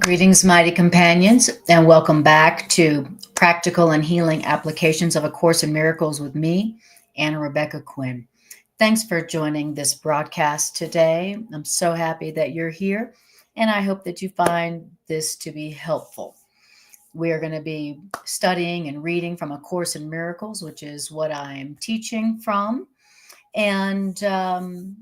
Greetings, mighty companions, and welcome back to Practical and Healing Applications of A Course in Miracles with me, Anna Rebecca Quinn. Thanks for joining this broadcast today. I'm so happy that you're here, and I hope that you find this to be helpful. We are going to be studying and reading from A Course in Miracles, which is what I'm teaching from. And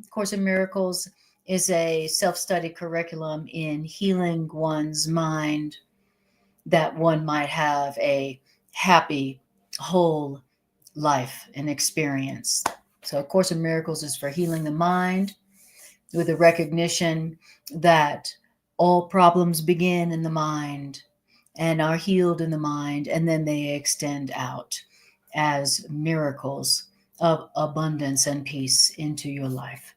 Course in Miracles is a self-study curriculum in healing one's mind, that one might have a happy, whole life and experience. So A Course in Miracles is for healing the mind with the recognition that all problems begin in the mind and are healed in the mind, and then they extend out as miracles of abundance and peace into your life.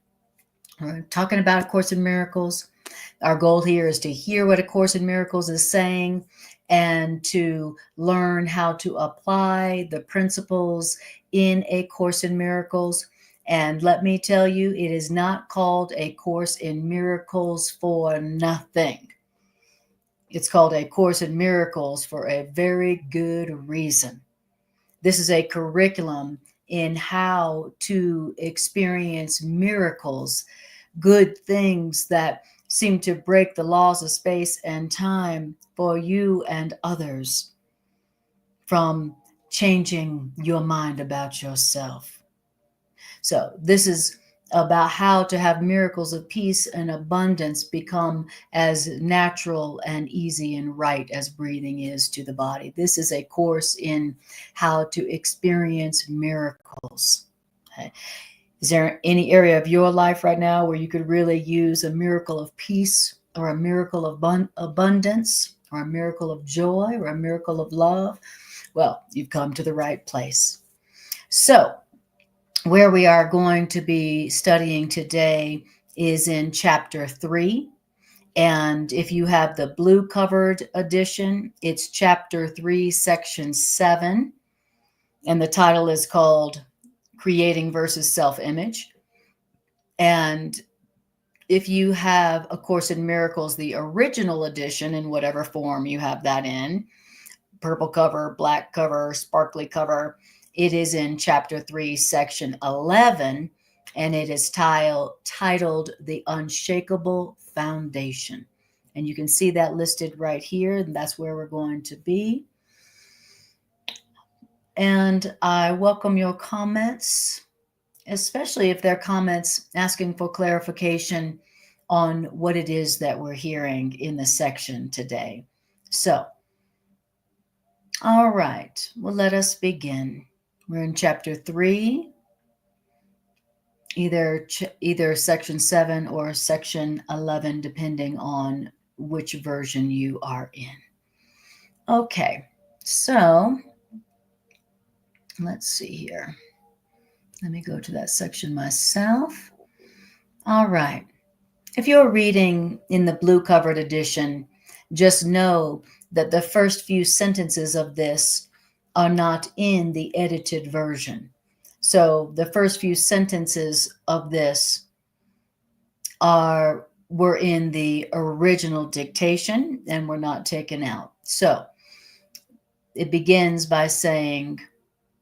We're talking about A Course in Miracles. Our goal here is to hear what A Course in Miracles is saying and to learn how to apply the principles in A Course in Miracles. And let me tell you, it is not called A Course in Miracles for nothing. It's called A Course in Miracles for a very good reason. This is a curriculum in how to experience miracles, good things that seem to break the laws of space and time for you and others, from changing your mind about yourself. So this is about how to have miracles of peace and abundance become as natural and easy and right as breathing is to the body. This is a course in how to experience miracles. Okay. Is there any area of your life right now where you could really use a miracle of peace or a miracle of abundance or a miracle of joy or a miracle of love? Well, you've come to the right place. So, where we are going to be studying today is in chapter 3. And if you have the blue covered edition, it's chapter 3, section 7. And the title is called Creating versus Self-Image. And if you have A Course in Miracles, the original edition, in whatever form you have that in, purple cover, black cover, sparkly cover, it is in chapter 3, section 11, and it is titled The Unshakable Foundation. And you can see that listed right here, and that's where we're going to be. And I welcome your comments, especially if they're comments asking for clarification on what it is that we're hearing in the section today. So, all right, well, let us begin. We're in chapter 3, either section 7 or section 11, depending on which version you are in. Okay, so let's see here. Let me go to that section myself. All right. If you're reading in the blue covered edition, just know that the first few sentences of this are not in the edited version. So the first few sentences of this were in the original dictation and were not taken out. So it begins by saying,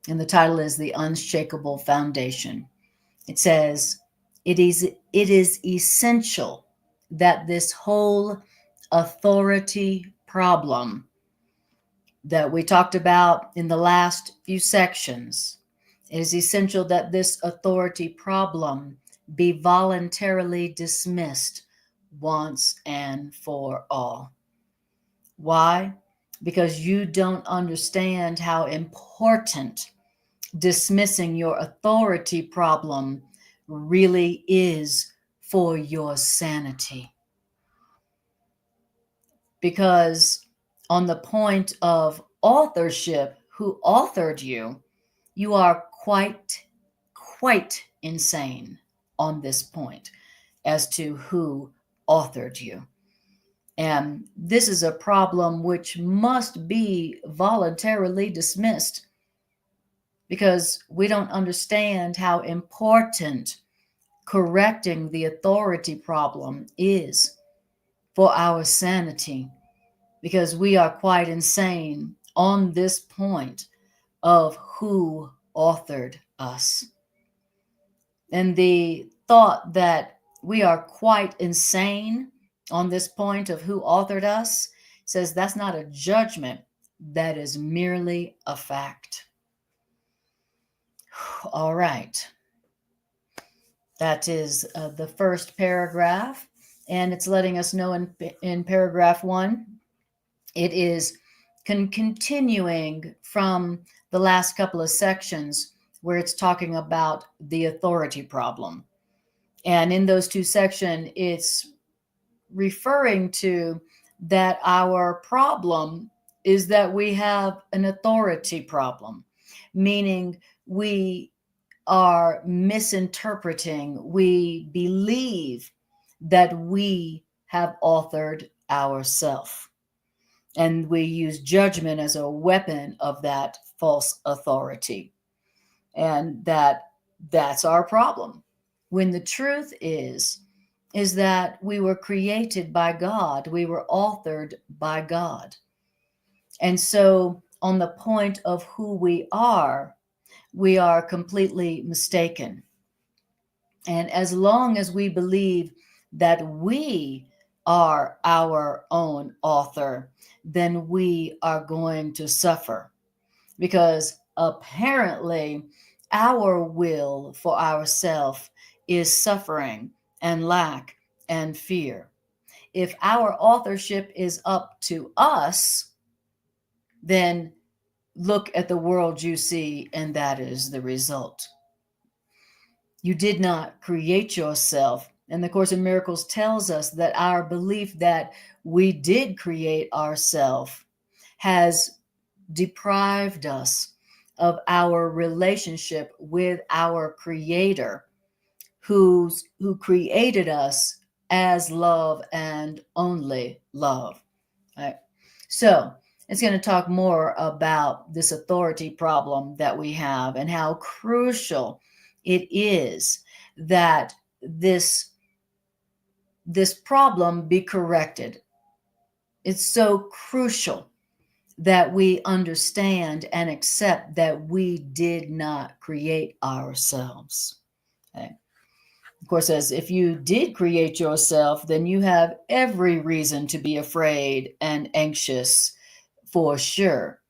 and the title is The Unshakable Foundation. It says, it is essential that this whole authority problem that we talked about in the last few sections, it is essential that this authority problem be voluntarily dismissed once and for all. Why? Because you don't understand how important dismissing your authority problem really is for your sanity. Because on the point of authorship, who authored you, you are quite insane on this point as to who authored you. And this is a problem which must be voluntarily dismissed, because we don't understand how important correcting the authority problem is for our sanity because we are quite insane on this point of who authored us. And the thought that we are quite insane on this point of who authored us says that's not a judgment, that is merely a fact. All right. That is the first paragraph, and it's letting us know in paragraph 1, it is continuing from the last couple of sections where it's talking about the authority problem. And in those 2 sections, it's referring to that our problem is that we have an authority problem, meaning we are misinterpreting. We believe that we have authored ourselves. And we use judgment as a weapon of that false authority. And that's our problem. When the truth is that we were created by God. We were authored by God. And so on the point of who we are completely mistaken. And as long as we believe that we are our own author, then we are going to suffer, because apparently our will for ourselves is suffering and lack and fear. If our authorship is up to us, then look at the world you see, and that is the result. You did not create yourself. And the Course in Miracles tells us that our belief that we did create ourselves has deprived us of our relationship with our Creator, who created us as love and only love. Right? So it's going to talk more about this authority problem that we have and how crucial it is that this problem be corrected. It's so crucial that we understand and accept that we did not create ourselves. Okay? Of course, as if you did create yourself, then you have every reason to be afraid and anxious, for sure.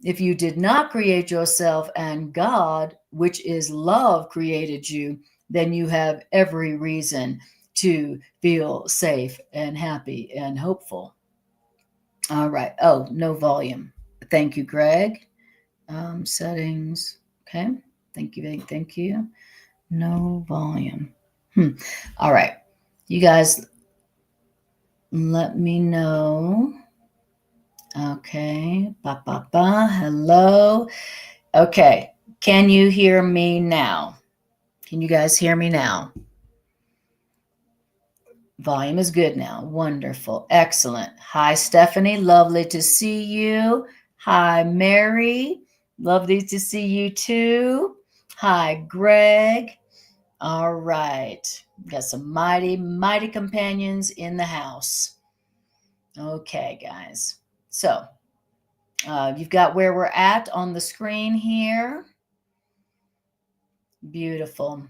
If you did not create yourself and God, which is love, created you, then you have every reason to feel safe and happy and hopeful. All right. Oh, no volume. Thank you, Greg. Settings. Okay. Thank you. Thank you. No volume. All right. You guys let me know. Okay. Hello. Okay. Can you hear me now? Can you guys hear me now? Volume is good now. Wonderful. Excellent. Hi, Stephanie. Lovely to see you. Hi, Mary. Lovely to see you too. Hi, Greg. All right. Got some mighty, mighty companions in the house. Okay, guys. So you've got where we're at on the screen here. Beautiful.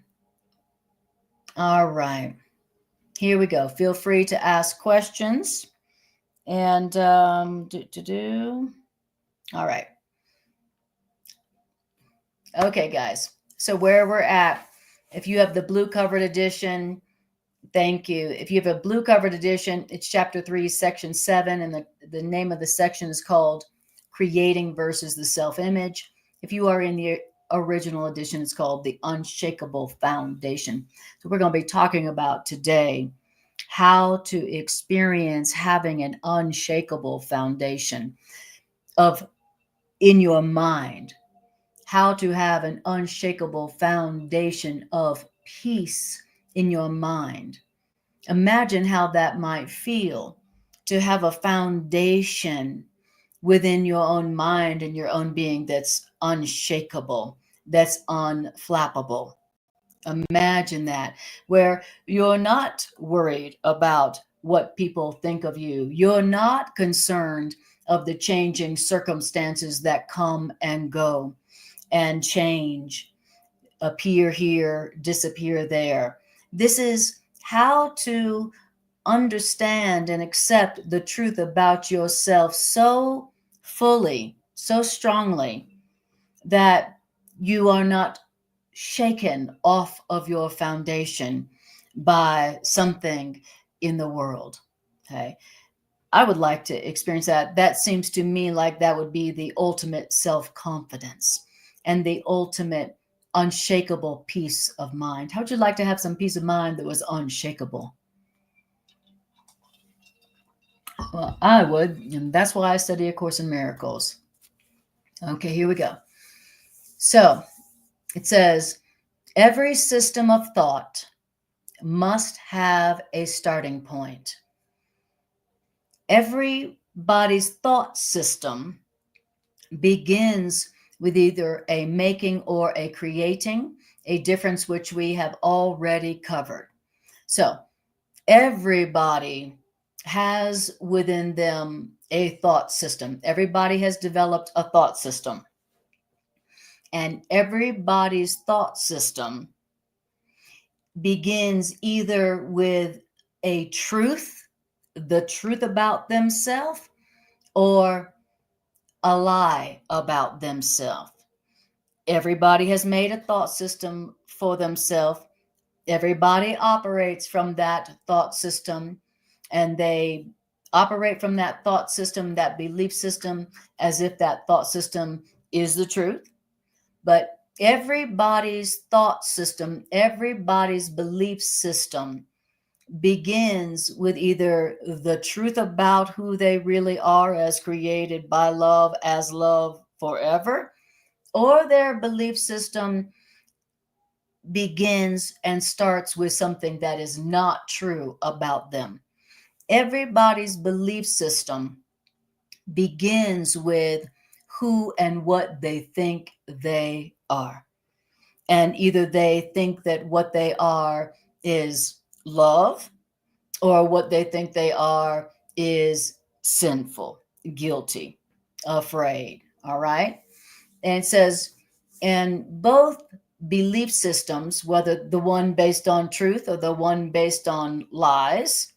All right. Here we go. Feel free to ask questions. And all right. Okay, guys. So where we're at, if you have the blue covered edition, thank you. If you have a blue covered edition, it's chapter 3, section 7, and the name of the section is called Creating versus the Self-Image. If you are in the original edition, it's called the Unshakable Foundation. So we're going to be talking about today how to experience having an unshakable foundation in your mind, how to have an unshakable foundation of peace in your mind. Imagine how that might feel to have a foundation within your own mind and your own being that's unshakable, that's unflappable. Imagine that, where you're not worried about what people think of you. You're not concerned of the changing circumstances that come and go and change, appear here, disappear there. This is how to understand and accept the truth about yourself so fully, so strongly, that you are not shaken off of your foundation by something in the world. Okay. I would like to experience that. That seems to me like that would be the ultimate self-confidence and the ultimate unshakable peace of mind. How would you like to have some peace of mind that was unshakable? Well, I would, and that's why I study A Course in Miracles. Okay, here we go. So it says, every system of thought must have a starting point. Everybody's thought system begins with either a making or a creating, a difference which we have already covered. So everybody has within them a thought system. Everybody has developed a thought system. And everybody's thought system begins either with a truth, the truth about themselves, or a lie about themselves. Everybody has made a thought system for themselves. Everybody operates from that thought system, and they operate from that thought system, that belief system, as if that thought system is the truth. But everybody's thought system, everybody's belief system begins with either the truth about who they really are as created by love, as love forever, or their belief system begins and starts with something that is not true about them. Everybody's belief system begins with who and what they think they are. And either they think that what they are is love, or what they think they are is sinful, guilty, afraid. All right. And it says, and both belief systems, whether the one based on truth or the one based on lies,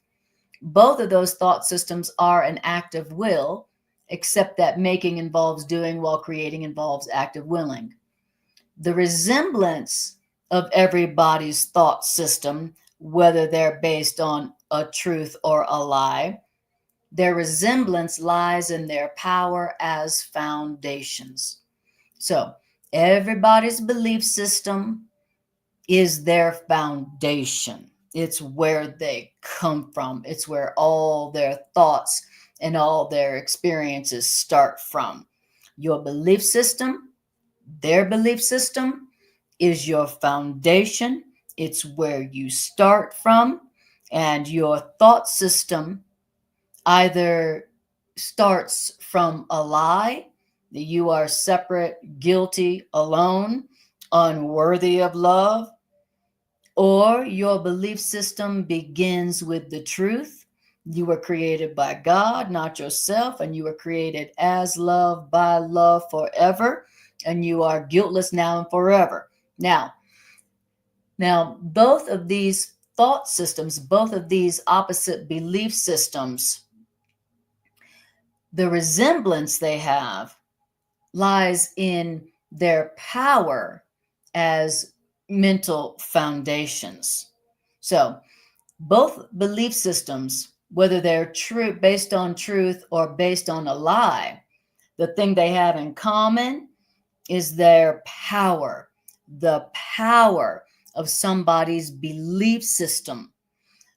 both of those thought systems are an act of will, except that making involves doing while creating involves active willing. The resemblance of everybody's thought system, whether they're based on a truth or a lie, their resemblance lies in their power as foundations. So everybody's belief system is their foundation. It's where they come from. It's where all their thoughts and all their experiences start from. Your belief system, their belief system, is your foundation. It's where you start from. And your thought system either starts from a lie, that you are separate, guilty, alone, unworthy of love, or your belief system begins with the truth. You were created by God, not yourself, and you were created as love, by love forever, and you are guiltless now and forever. Now, both of these thought systems, both of these opposite belief systems, the resemblance they have lies in their power as mental foundations. So both belief systems, whether they're true, based on truth or based on a lie, the thing they have in common is their power. The power of somebody's belief system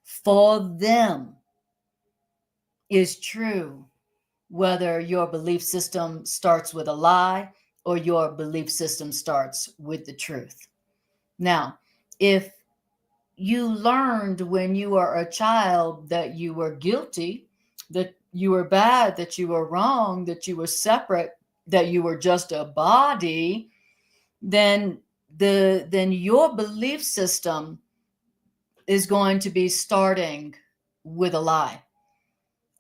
for them is true, whether your belief system starts with a lie or your belief system starts with the truth. Now, if you learned when you were a child that you were guilty, that you were bad, that you were wrong, that you were separate, that you were just a body, then your belief system is going to be starting with a lie.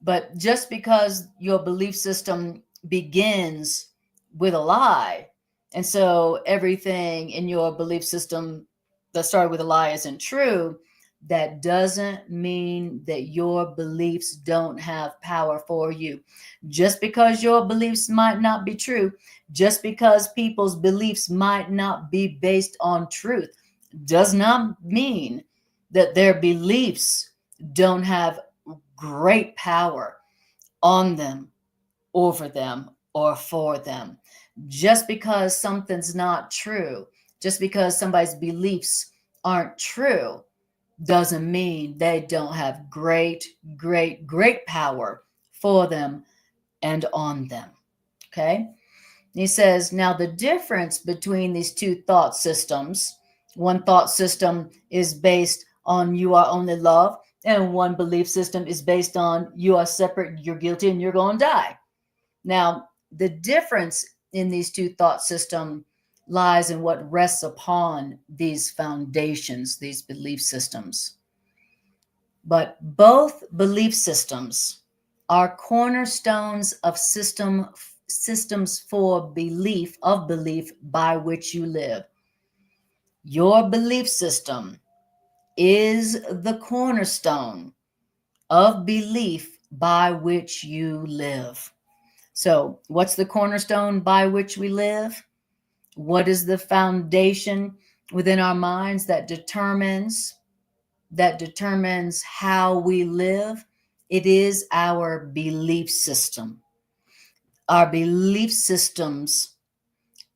But just because your belief system begins with a lie, and so everything in your belief system that started with a lie isn't true, that doesn't mean that your beliefs don't have power for you. Just because your beliefs might not be true, just because people's beliefs might not be based on truth, does not mean that their beliefs don't have great power on them, over them, or for them. Just because something's not true, just because somebody's beliefs aren't true, doesn't mean they don't have great, great, great power for them and on them. Okay? He says, now the difference between these two thought systems, one thought system is based on you are only love, and one belief system is based on you are separate, you're guilty, and you're going to die. Now, the difference in these two thought systems lies in what rests upon these foundations, these belief systems. But both belief systems are cornerstones of systems for belief by which you live. Your belief system is the cornerstone of belief by which you live. So, what's the cornerstone by which we live? What is the foundation within our minds that determines how we live? It is our belief system. Our belief systems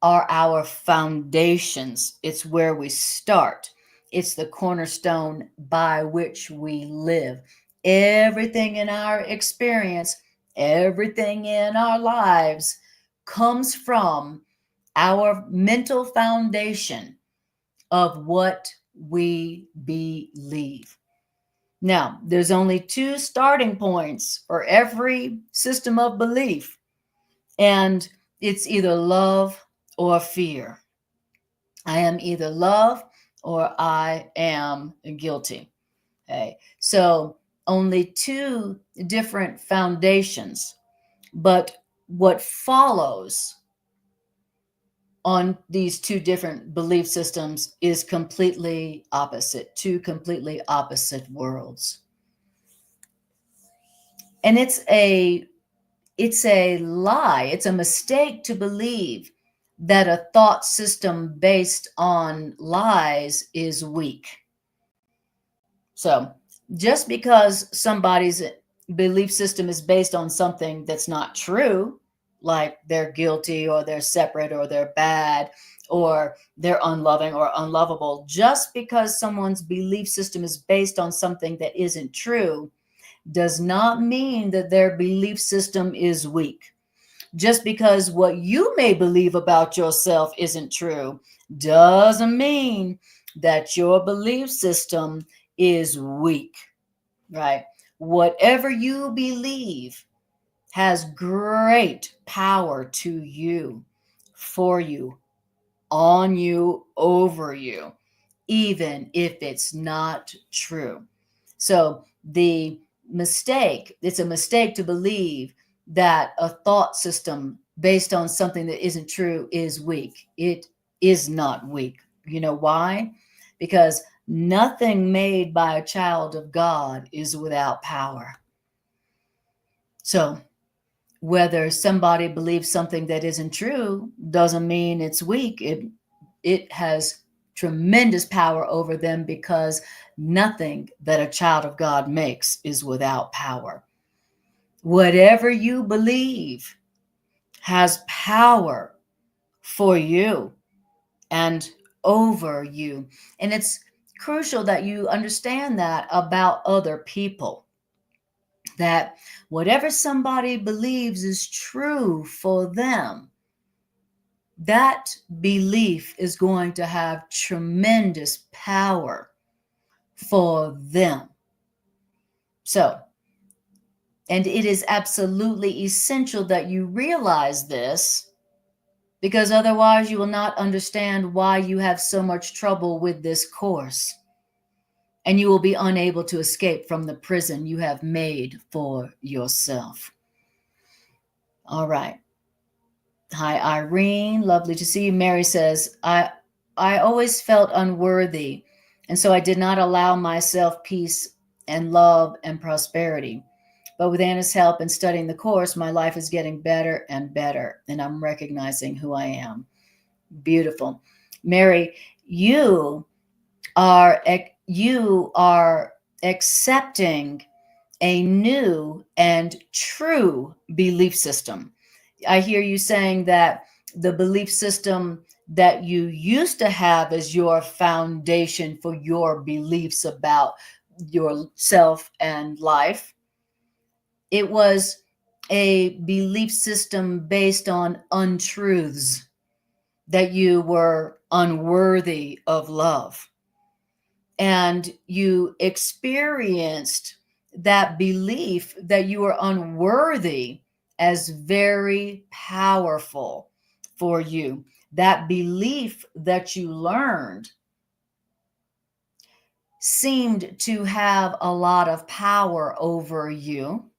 are our foundations. It's where we start. It's the cornerstone by which we live. Everything in our experience, everything in our lives comes from our mental foundation of what we believe. Now, there's only two starting points for every system of belief, and it's either love or fear. I am either love or I am guilty. Okay, so only two different foundations, but what follows on these two different belief systems is completely opposite, two completely opposite worlds. And it's a lie, it's a mistake to believe that a thought system based on lies is weak. So, just because somebody's belief system is based on something that's not true, like they're guilty or they're separate or they're bad or they're unloving or unlovable, just because someone's belief system is based on something that isn't true does not mean that their belief system is weak. Just because what you may believe about yourself isn't true doesn't mean that your belief system is weak, right? Whatever you believe has great power to you, for you, on you, over you, even if it's not true. So it's a mistake to believe that a thought system based on something that isn't true is weak. It is not weak. You know why? Because nothing made by a child of God is without power. So whether somebody believes something that isn't true doesn't mean it's weak. It has tremendous power over them, because nothing that a child of God makes is without power. Whatever you believe has power for you and over you. And it's crucial that you understand that about other people, that whatever somebody believes is true for them, that belief is going to have tremendous power for them. So, and it is absolutely essential that you realize this, because otherwise you will not understand why you have so much trouble with this course. and you will be unable to escape from the prison you have made for yourself. All right. Hi, Irene. Lovely to see you. Mary says, I always felt unworthy, and so I did not allow myself peace and love and prosperity. But with Anna's help and studying the course, my life is getting better and better, and I'm recognizing who I am. Beautiful. Mary, you are accepting a new and true belief system. I hear you saying that the belief system that you used to have as your foundation for your beliefs about yourself and life, it was a belief system based on untruths, that you were unworthy of love. And you experienced that belief that you were unworthy as very powerful for you. That belief that you learned seemed to have a lot of power over you,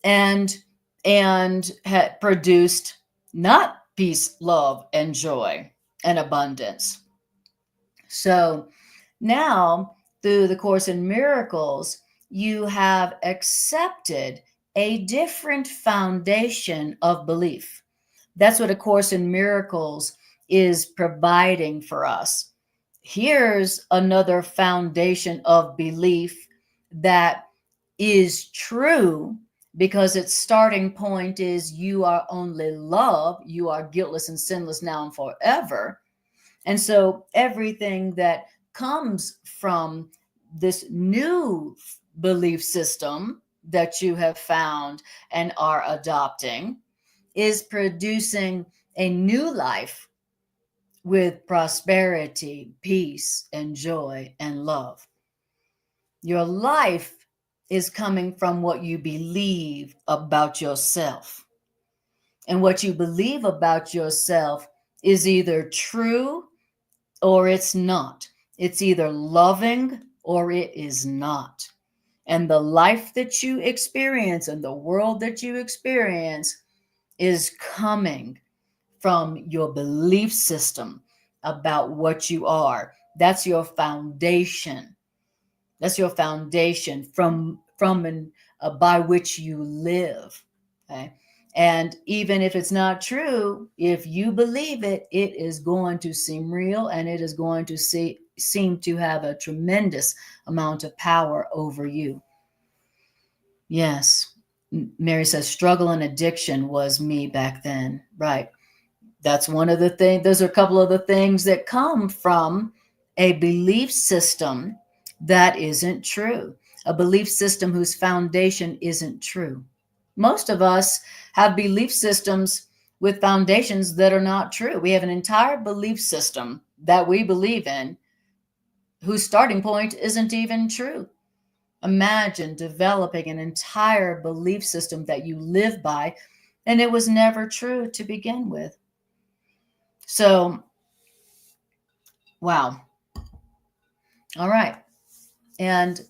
and had produced not peace, love, and joy and abundance. So now, through the Course in Miracles, you have accepted a different foundation of belief. That's what A Course in Miracles is providing for us. Here's another foundation of belief that is true, because its starting point is you are only love, you are guiltless and sinless now and forever. And so everything that comes from this new belief system that you have found and are adopting is producing a new life with prosperity, peace, and joy and love. Your life is coming from what you believe about yourself. And what you believe about yourself is either true or it's not. It's either loving or it is not. And the life that you experience and the world that you experience is coming from your belief system about what you are. That's your foundation. That's your foundation from and by which you live. Okay. And even if it's not true, if you believe it, it is going to seem real, and it is going to seem to have a tremendous amount of power over you. Yes. Mary says, struggle and addiction was me back then. Right. That's one of the things. Those are a couple of the things that come from a belief system that isn't true, a belief system whose foundation isn't true. Most of us have belief systems with foundations that are not true. We have an entire belief system that we believe in whose starting point isn't even true. Imagine developing an entire belief system that you live by, and it was never true to begin with. So, wow. All right. And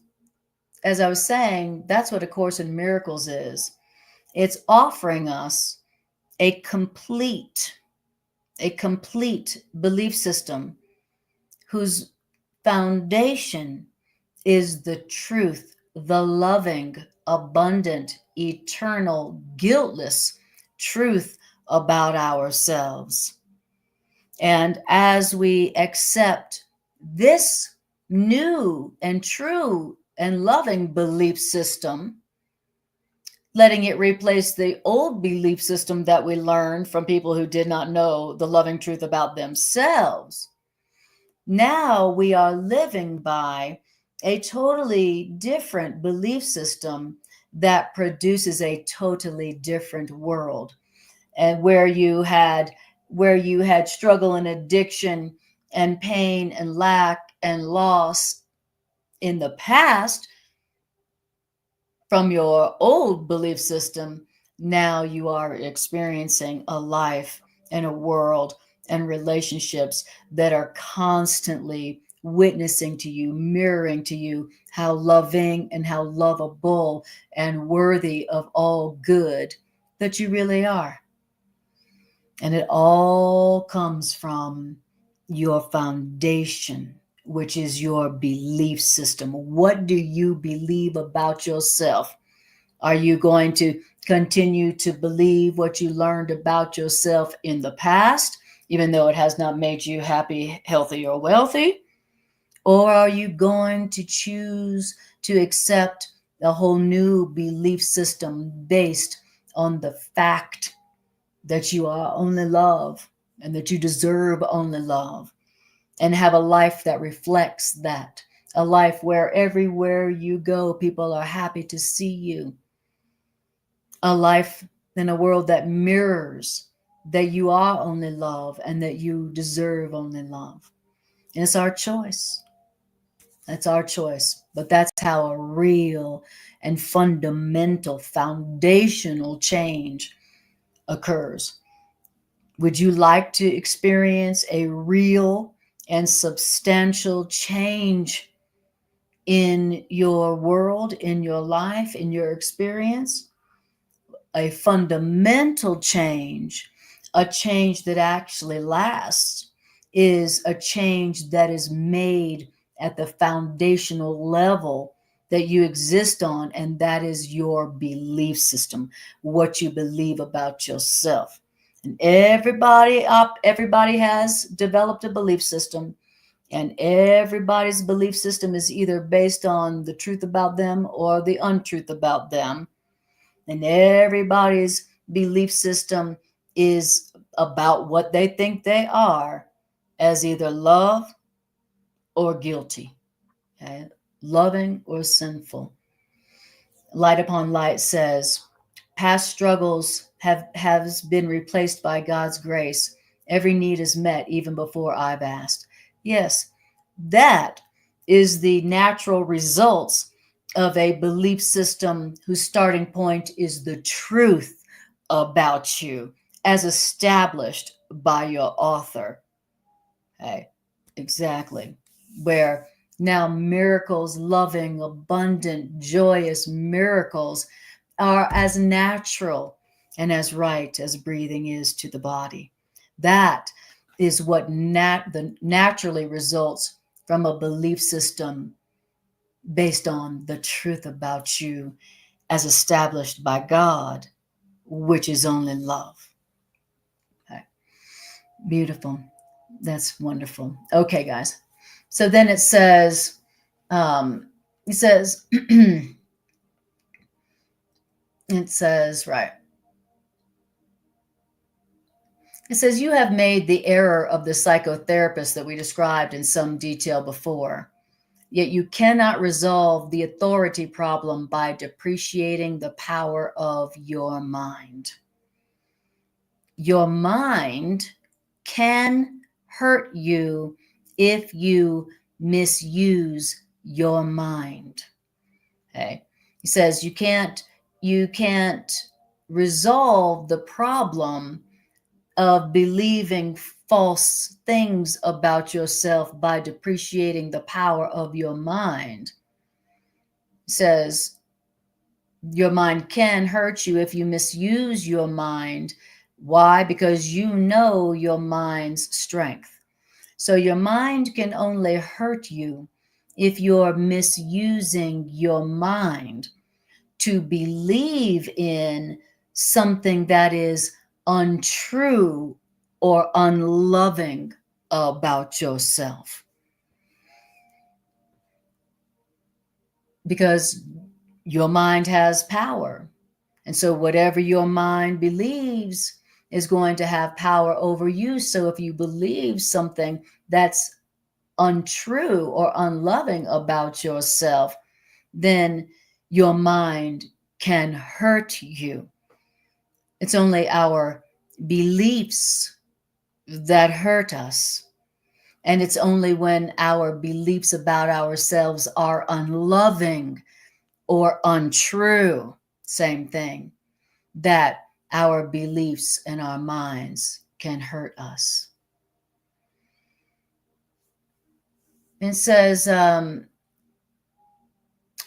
as I was saying, that's what A Course in Miracles is. It's offering us a complete belief system whose foundation is the truth, the loving, abundant, eternal, guiltless truth about ourselves. And as we accept this new and true and loving belief system, letting it replace the old belief system that we learned from people who did not know the loving truth about themselves, now we are living by a totally different belief system that produces a totally different world. And where you had struggle and addiction and pain and lack and loss in the past from your old belief system, now you are experiencing a life and a world and relationships that are constantly witnessing to you, mirroring to you how loving and how lovable and worthy of all good that you really are. And it all comes from your foundation, which is your belief system. What do you believe about yourself? Are you going to continue to believe what you learned about yourself in the past, even though it has not made you happy, healthy, or wealthy? Or are you going to choose to accept a whole new belief system based on the fact that you are only love and that you deserve only love, and have a life that reflects that, a life where everywhere you go, people are happy to see you, a life in a world that mirrors that you are only love and that you deserve only love. And it's our choice. That's our choice. But that's how a real and fundamental, foundational change occurs. Would you like to experience a real and substantial change in your world, in your life, in your experience? A fundamental change, a change that actually lasts, is a change that is made at the foundational level that you exist on, and that is your belief system, what you believe about yourself. And everybody has developed a belief system, and everybody's belief system is either based on the truth about them or the untruth about them. And everybody's belief system is about what they think they are as either love or guilty, okay? Loving or sinful. Light Upon Light says, past struggles has been replaced by God's grace. Every need is met even before I've asked. Yes, that is the natural results of a belief system whose starting point is the truth about you as established by your author. Okay, exactly. Where now miracles, loving, abundant, joyous miracles are as natural and as right as breathing is to the body. That is what naturally results from a belief system based on the truth about you as established by God, which is only love. Okay. Beautiful. That's wonderful. Okay, guys. So then it says, it says, it says, right. It says, you have made the error of the psychotherapist that we described in some detail before. Yet you cannot resolve the authority problem by depreciating the power of your mind. Your mind can hurt you if you misuse your mind. Okay. He says you can't resolve the problem of believing false things about yourself by depreciating the power of your mind. He says your mind can hurt you if you misuse your mind. Why? Because you know your mind's strength. So your mind can only hurt you if you're misusing your mind to believe in something that is untrue or unloving about yourself. Because your mind has power. And so whatever your mind believes is going to have power over you. So if you believe something that's untrue or unloving about yourself, then your mind can hurt you. It's only our beliefs that hurt us. And it's only when our beliefs about ourselves are unloving or untrue, same thing, that our beliefs and our minds can hurt us. It says,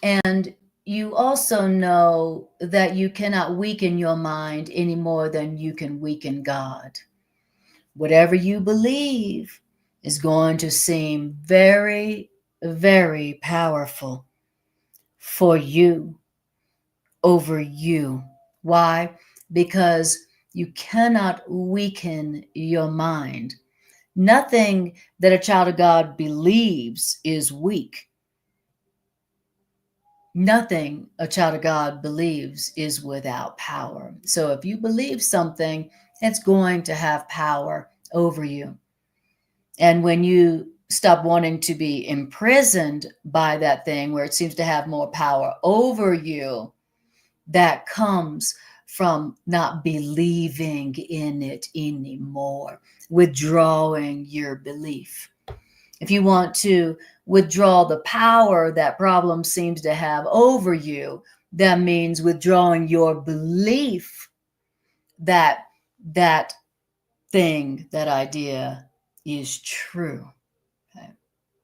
and you also know that you cannot weaken your mind any more than you can weaken God. Whatever you believe is going to seem very, very powerful for you, over you. Why? Because you cannot weaken your mind. Nothing that a child of God believes is weak. Nothing a child of God believes is without power. So if you believe something, it's going to have power over you. And when you stop wanting to be imprisoned by that thing where it seems to have more power over you, that comes from not believing in it anymore, withdrawing your belief. If you want to withdraw the power that problem seems to have over you, that means withdrawing your belief that that thing, that idea is true. Okay.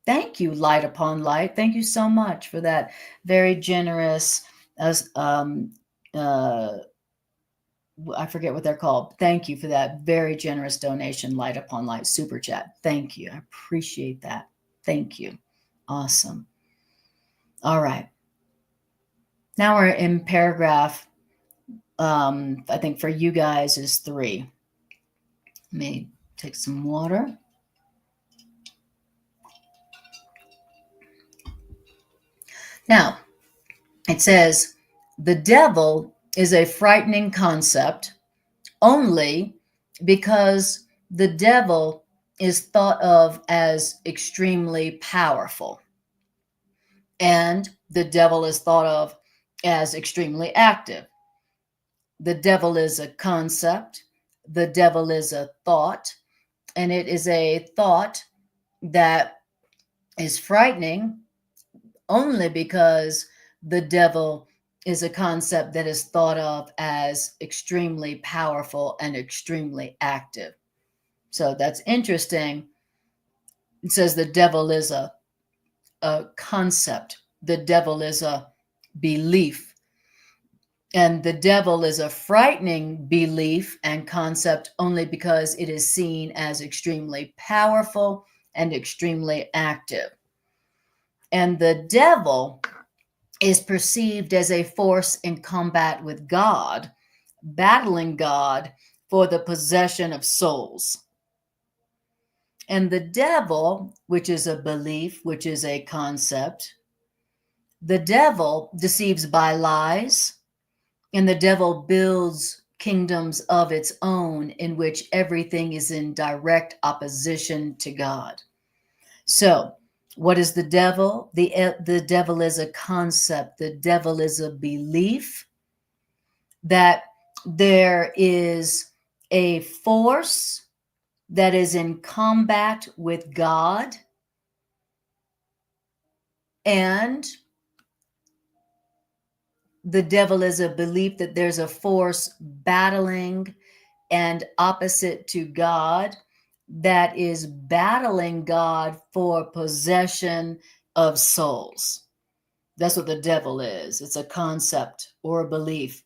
Thank you, Light Upon Light. Thank you so much for that very generous, uh, I forget what they're called. Thank you for that very generous donation, Light Upon Light super chat. Thank you. I appreciate that. Thank you. Awesome. All right. Now we're in paragraph, I think for you guys is 3. Let me take some water. Now, it says, the devil is a frightening concept only because the devil is thought of as extremely powerful, and the devil is thought of as extremely active. The devil is a concept, the devil is a thought, and it is a thought that is frightening only because the devil is a concept that is thought of as extremely powerful and extremely active. So that's interesting. It says the devil is a concept, the devil is a belief, and the devil is a frightening belief and concept only because it is seen as extremely powerful and extremely active. And the devil is perceived as a force in combat with God, battling God for the possession of souls. And the devil, which is a belief, which is a concept, the devil deceives by lies, and the devil builds kingdoms of its own in which everything is in direct opposition to God. So, what is the devil? The devil is a concept. The devil is a belief that there is a force that is in combat with God, and the devil is a belief that there's a force battling and opposite to God that is battling God for possession of souls. That's what the devil is. It's a concept or a belief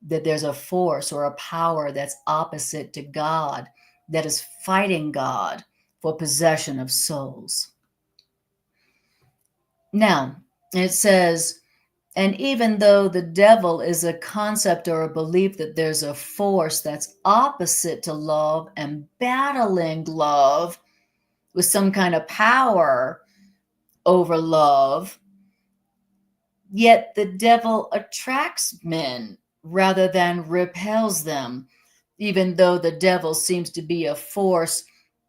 that there's a force or a power that's opposite to God that is fighting God for possession of souls. Now, it says, and even though the devil is a concept or a belief that there's a force that's opposite to love and battling love with some kind of power over love, yet the devil attracts men rather than repels them, even though the devil seems to be a force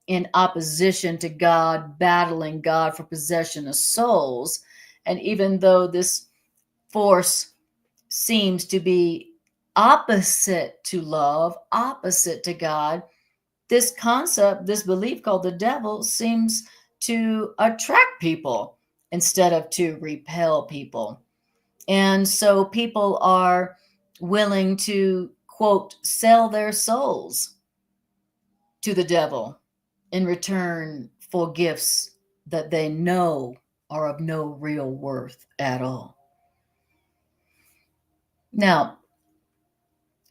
in opposition to God, battling God for possession of souls. And even though this force seems to be opposite to love, opposite to God, this concept, this belief called the devil, seems to attract people instead of to repel people. And so people are willing to, quote, sell their souls to the devil in return for gifts that they know are of no real worth at all. Now,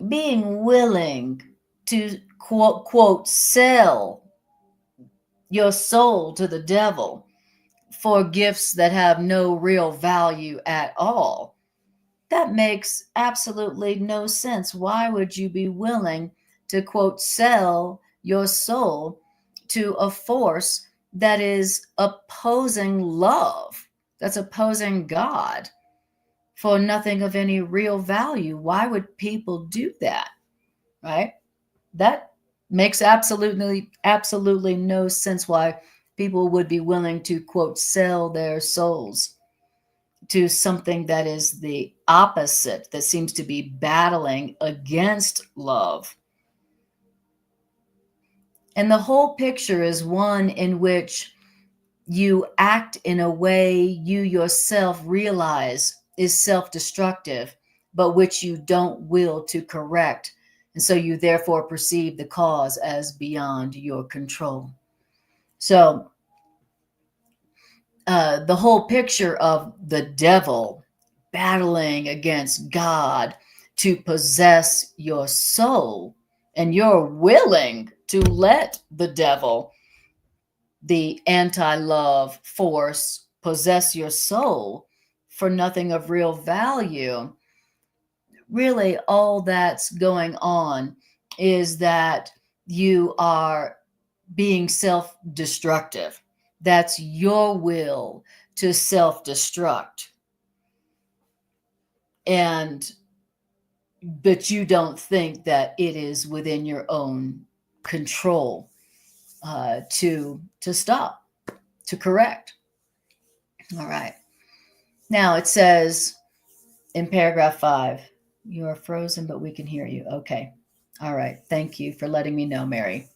being willing to quote sell your soul to the devil for gifts that have no real value at all, that makes absolutely no sense. Why would you be willing to quote sell your soul to a force that is opposing love, that's opposing God, for nothing of any real value? Why would people do that? Right? That makes absolutely no sense why people would be willing to quote sell their souls to something that is the opposite, that seems to be battling against love. And the whole picture is one in which you act in a way you yourself realize is self-destructive, but which you don't will to correct. And so you therefore perceive the cause as beyond your control. So the whole picture of the devil battling against God to possess your soul, and you're willing to let the devil, the anti-love force, possess your soul for nothing of real value. Really, all that's going on is that you are being self-destructive. That's your will to self-destruct. But you don't think that it is within your own control to stop, to correct. All right. Now it says in paragraph 5, you are frozen, but we can hear you. Okay. All right. Thank you for letting me know, Mary.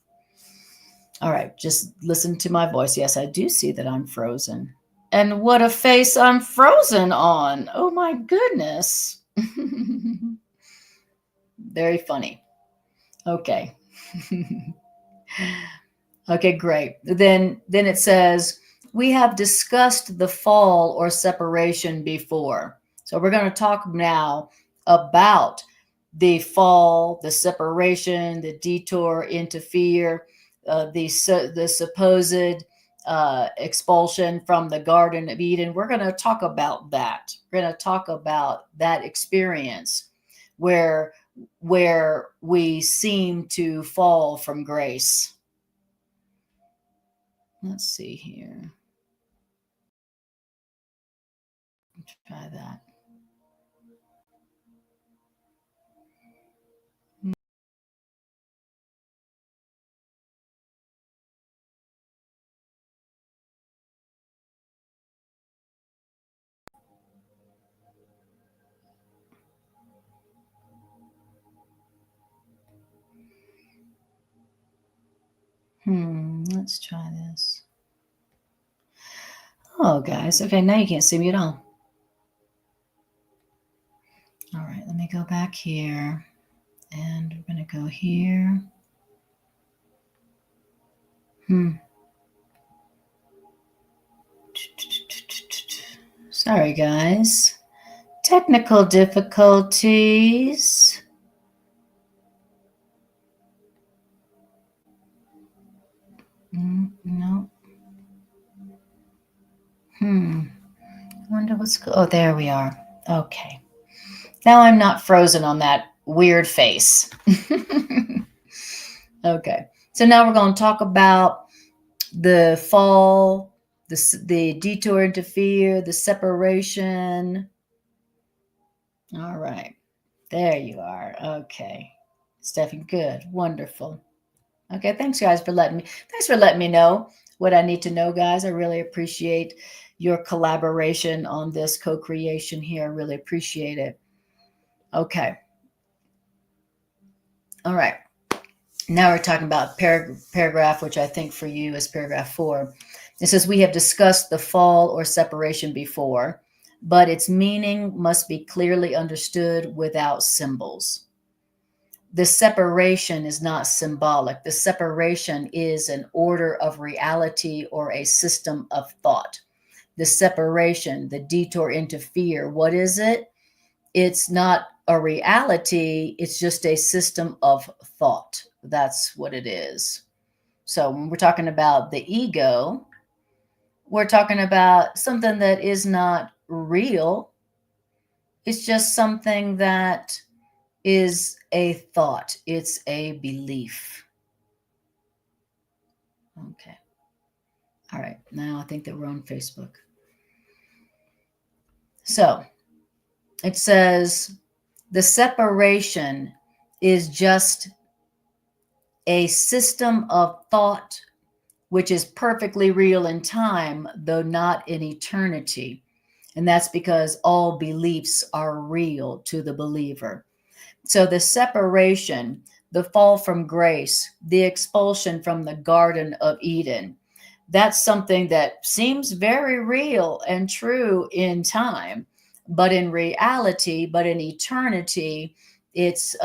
All right. Just listen to my voice. Yes, I do see that I'm frozen. And what a face I'm frozen on. Oh my goodness. Very funny. Okay. Okay, great. Then it says, we have discussed the fall or separation before. So we're going to talk now about the fall, the separation, the detour into fear, the supposed expulsion from the Garden of Eden. We're going to talk about that. We're going to talk about that experience where we seem to fall from grace. Let's see here. Let's try that. Let's try this. Oh, guys. Okay, now you can't see me at all. All right, let me go back here. And we're going to go here. Sorry, guys. Technical difficulties. No. Wonder what's oh, there we are. Okay. Now I'm not frozen on that weird face. Okay. So now we're going to talk about the fall, the detour into fear, the separation. All right. There you are. Okay. Stephanie, good. Wonderful. Okay. Thanks, guys, for letting me know what I need to know, guys. I really appreciate your collaboration on this co-creation here. I really appreciate it. Okay. All right. Now we're talking about paragraph, which I think for you is paragraph 4. It says, we have discussed the fall or separation before, but its meaning must be clearly understood without symbols. The separation is not symbolic. The separation is an order of reality or a system of thought. The separation, the detour into fear, what is it? It's not a reality, it's just a system of thought. That's what it is. So when we're talking about the ego, we're talking about something that is not real. It's just something that is a thought, it's a belief. Okay. All right. Now I think that we're on Facebook. So it says the separation is just a system of thought which is perfectly real in time, though not in eternity. And that's because all beliefs are real to the believer. So the separation, the fall from grace, the expulsion from the Garden of Eden, that's something that seems very real and true in time, but in reality, but in eternity, it's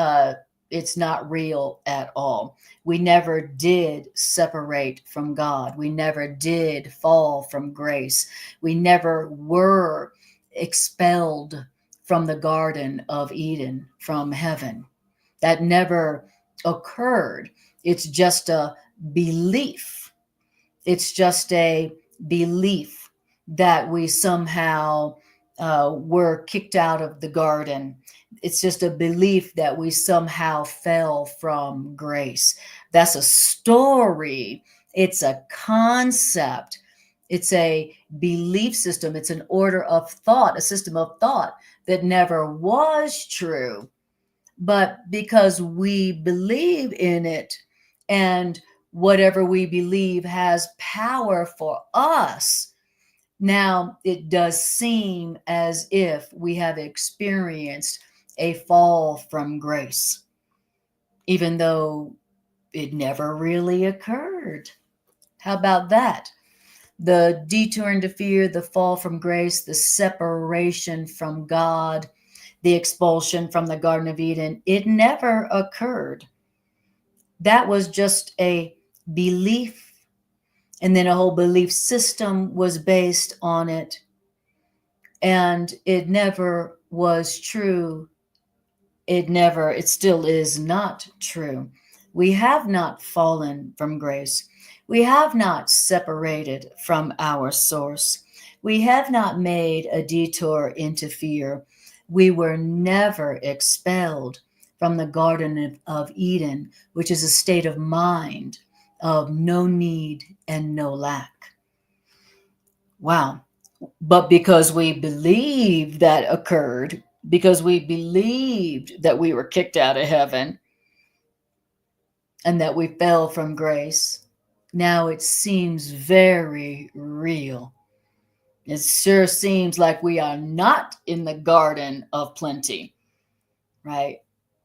not real at all. We never did separate from God. We never did fall from grace. We never were expelled from the Garden of Eden, from heaven. That never occurred. It's just a belief. It's just a belief that we somehow were kicked out of the garden. It's just a belief that we somehow fell from grace. That's a story. It's a concept. It's a belief system. It's an order of thought, a system of thought that never was true. But because we believe in it, and whatever we believe has power for us, now it does seem as if we have experienced a fall from grace, even though it never really occurred. How about that? The detour into fear, the fall from grace, the separation from God, the expulsion from the Garden of Eden, it never occurred. That was just a belief. And then a whole belief system was based on it. And it never was true. It still is not true. We have not fallen from grace. We have not separated from our source. We have not made a detour into fear. We were never expelled from the Garden of Eden, which is a state of mind of no need and no lack. Wow. But because we believed that occurred, because we believed that we were kicked out of heaven and that we fell from grace, now it seems very real. It sure seems like we are not in the garden of plenty, right?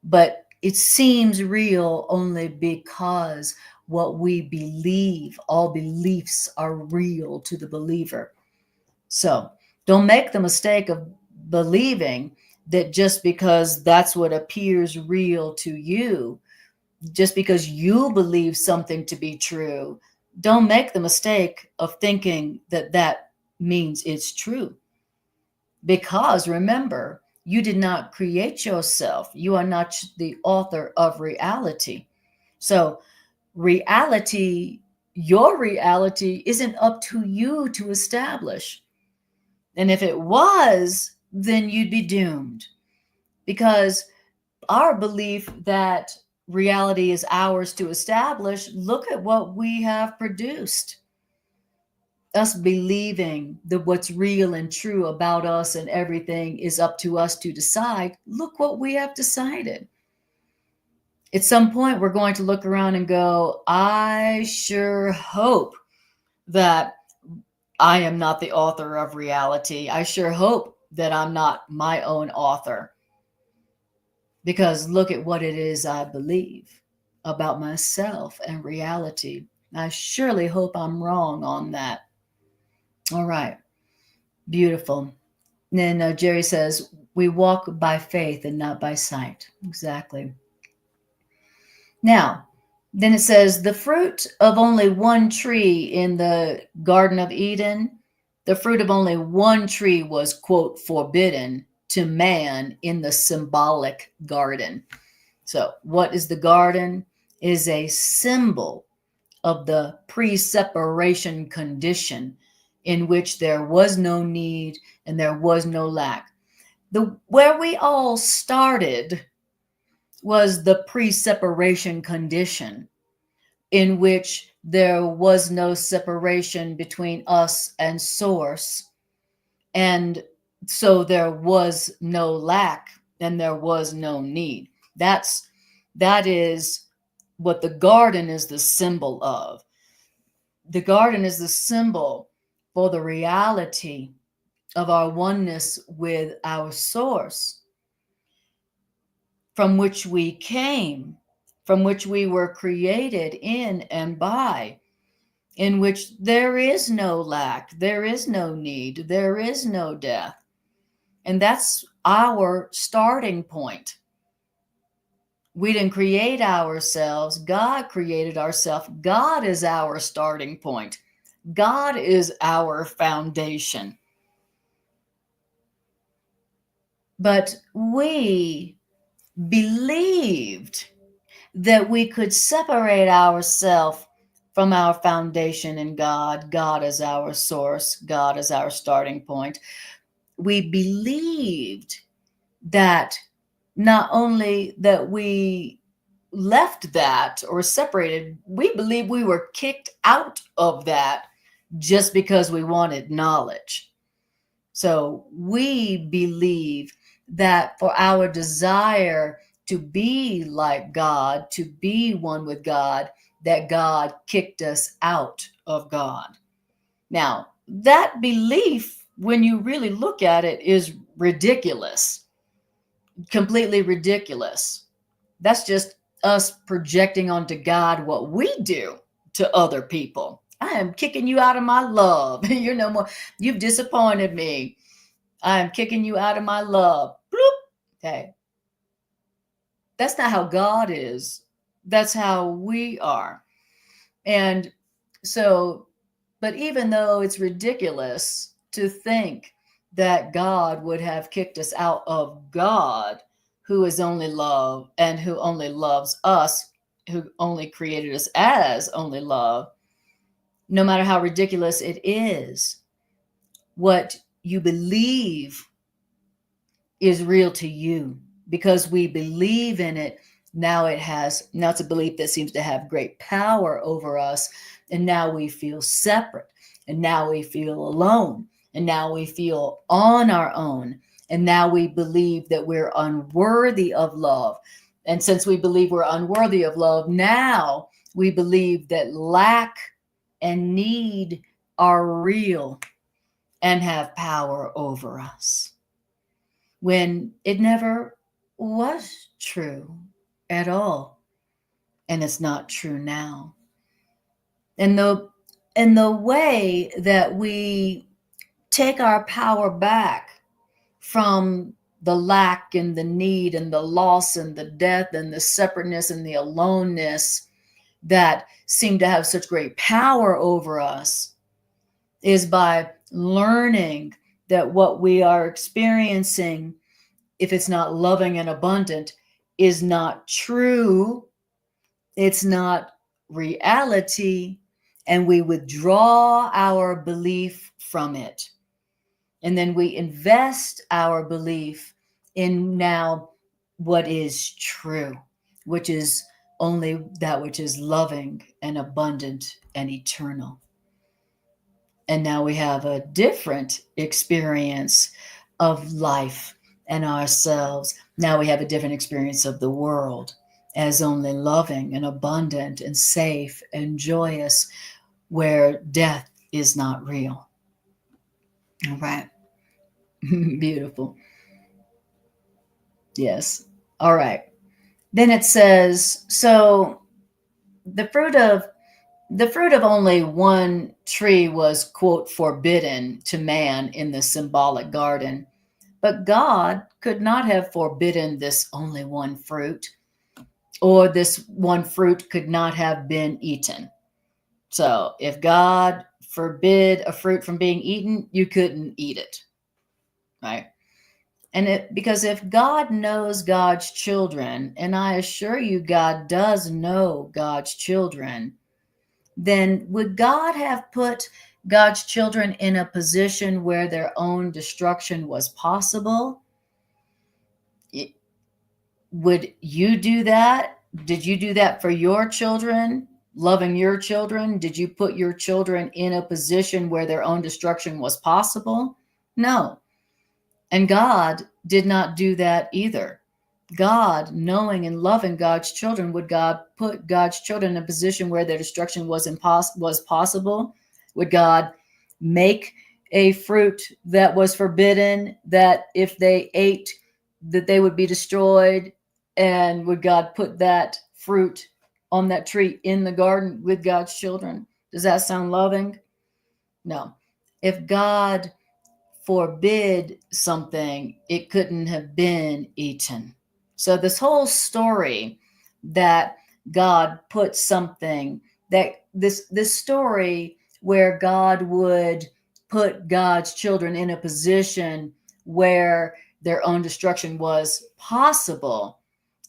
But it seems real only because what we believe, all beliefs are real to the believer. So don't make the mistake of believing that just because that's what appears real to you, just because you believe something to be true, don't make the mistake of thinking that that means it's true. Because remember, you did not create yourself. You are not the author of reality. So reality, your reality isn't up to you to establish. And if it was, then you'd be doomed. Because our belief that reality is ours to establish, look at what we have produced. Us believing that what's real and true about us and everything is up to us to decide. Look what we have decided. At some point, we're going to look around and go, I sure hope that I am not the author of reality. I sure hope that I'm not my own author. Because look at what it is I believe about myself and reality. I surely hope I'm wrong on that. All right. Beautiful. Then Jerry says, we walk by faith and not by sight. Exactly. Now, then it says, the fruit of only one tree in the Garden of Eden, the fruit of only one tree was, quote, forbidden to man in the symbolic garden. So, what is the garden? Is a symbol of the pre-separation condition in which there was no need and there was no lack. Where we all started was the pre-separation condition in which there was no separation between us and source. And so there was no lack and there was no need. That is what the garden is the symbol of. The garden is the symbol for the reality of our oneness with our source, from which we came, from which we were created in and by, in which there is no lack, there is no need, there is no death. And that's our starting point. We didn't create ourselves. God created ourselves. God is our starting point. God is our foundation. But we believed that we could separate ourselves from our foundation in God. God is our source. God is our starting point. We believed that not only that we left that or separated, we believed we were kicked out of that just because we wanted knowledge. So we believe that for our desire to be like God, to be one with God, that God kicked us out of God. Now, that belief, when you really look at it, is ridiculous, completely ridiculous. That's just us projecting onto God what we do to other people. I am kicking you out of my love. You're no more. You've disappointed me. I am kicking you out of my love. Bloop. Okay. That's not how God is. That's how we are. And so, but even though it's ridiculous to think that God would have kicked us out of God, who is only love and who only loves us, who only created us as only love, no matter how ridiculous it is, what you believe is real to you, because we believe in it. Now it's a belief that seems to have great power over us. And now we feel separate. And now we feel alone. And now we feel on our own. And now we believe that we're unworthy of love. And since we believe we're unworthy of love, now we believe that lack and need are real and have power over us, when it never was true at all. And it's not true now. And the way that we take our power back from the lack and the need and the loss and the death and the separateness and the aloneness that seem to have such great power over us is by learning that what we are experiencing, if it's not loving and abundant, is not true. It's not reality. And we withdraw our belief from it. And then we invest our belief in now what is true, which is only that which is loving and abundant and eternal. And now we have a different experience of life and ourselves. Now we have a different experience of the world as only loving and abundant and safe and joyous, where death is not real. All right. Beautiful. Yes. All right. Then it says, so the fruit of only one tree was, quote, forbidden to man in the symbolic garden. But God could not have forbidden this only one fruit. or this one fruit could not have been eaten. So if God forbid a fruit from being eaten, you couldn't eat it, right? And because if God knows God's children, and I assure you God does know God's children, then would God have put God's children in a position where their own destruction was possible? Would you do that? Did you do that for your children? Loving your children? Did you put your children in a position where their own destruction was possible? No. And God did not do that either. God, knowing and loving God's children, would God put God's children in a position where their destruction was possible? Would God make a fruit that was forbidden, that if they ate, that they would be destroyed? And would God put that fruit on that tree in the garden with God's children? Does that sound loving? No. If God forbid something, it couldn't have been eaten. So this whole story that God put something, that this story where God would put God's children in a position where their own destruction was possible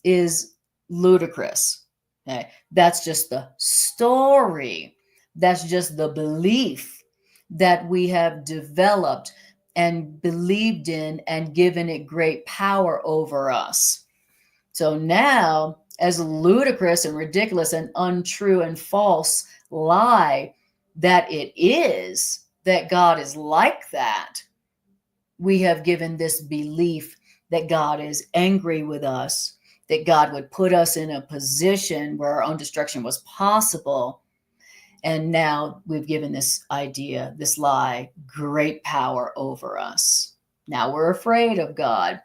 is ludicrous. Okay? That's just the story. That's just the belief that we have developed and believed in and given it great power over us. So now, as ludicrous and ridiculous and untrue and false lie that it is, that God is like that, we have given this belief that God is angry with us, that God would put us in a position where our own destruction was possible. And now we've given this idea, this lie, great power over us. Now we're afraid of God.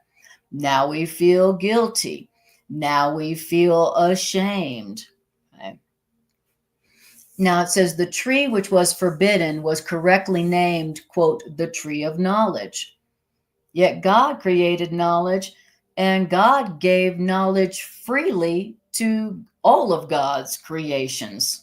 Now we feel guilty. Now we feel ashamed. Okay. Now it says the tree which was forbidden was correctly named, quote, the tree of knowledge. Yet God created knowledge, and God gave knowledge freely to all of God's creations.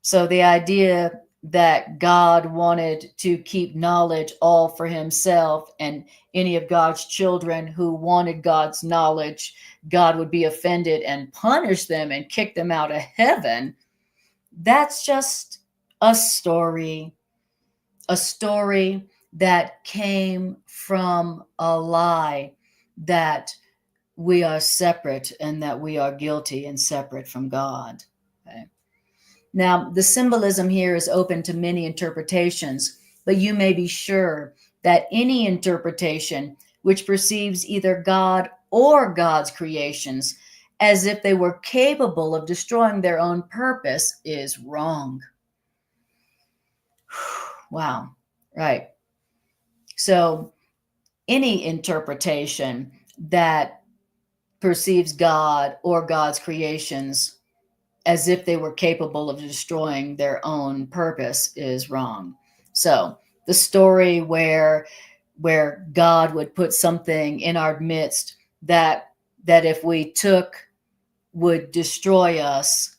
So the idea that God wanted to keep knowledge all for himself, and any of God's children who wanted God's knowledge, God would be offended and punish them and kick them out of heaven, that's just a story that came from a lie, that we are separate and that we are guilty and separate from God. Okay. Now, the symbolism here is open to many interpretations, but you may be sure that any interpretation which perceives either God or God's creations as if they were capable of destroying their own purpose is wrong. Wow, right. So any interpretation that perceives God or God's creations as if they were capable of destroying their own purpose is wrong. So the story where God would put something in our midst that if we took would destroy us,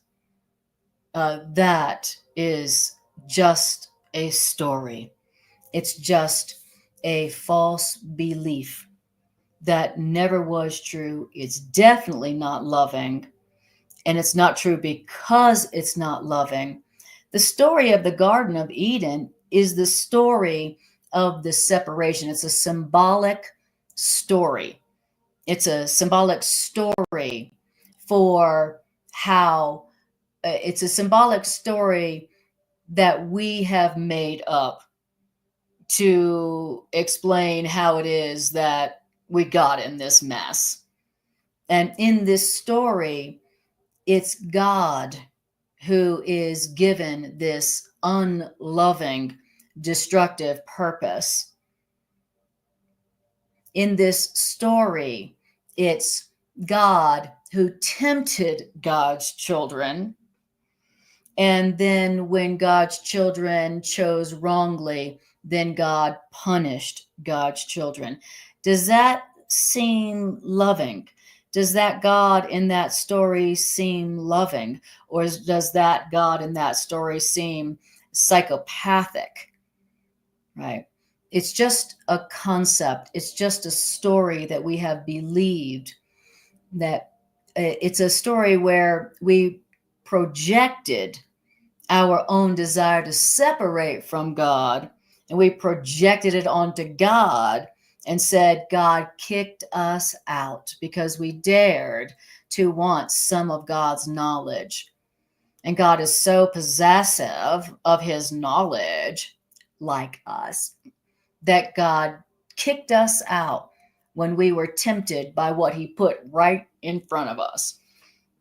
that is just a story. It's just a false belief that never was true. It's definitely not loving. And it's not true because it's not loving. The story of the Garden of Eden is the story of the separation. It's a symbolic story. It's a symbolic story for how it's a symbolic story that we have made up to explain how it is that we got in this mess. And in this story, it's God who is given this unloving, destructive purpose. In this story, it's God who tempted God's children. And then when God's children chose wrongly, then God punished God's children. Does that seem loving? Does that God in that story seem loving? Or does that God in that story seem psychopathic? Right? It's just a concept. It's just a story that we have believed, that it's a story where we projected our own desire to separate from God, and we projected it onto God and said, God kicked us out because we dared to want some of God's knowledge. And God is so possessive of his knowledge, like us, that God kicked us out when we were tempted by what he put right in front of us.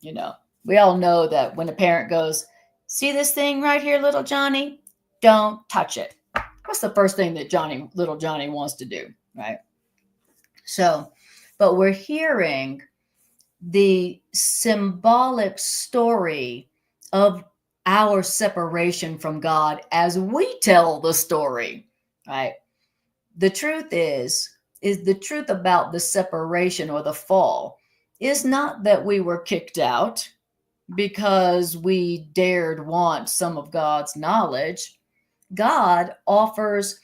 You know, we all know that when a parent goes, see this thing right here, little Johnny? Don't touch it. What's the first thing that little Johnny wants to do, right? So, but we're hearing the symbolic story of our separation from God as we tell the story, right? The truth is the truth about the separation or the fall is not that we were kicked out because we dared want some of God's knowledge. God is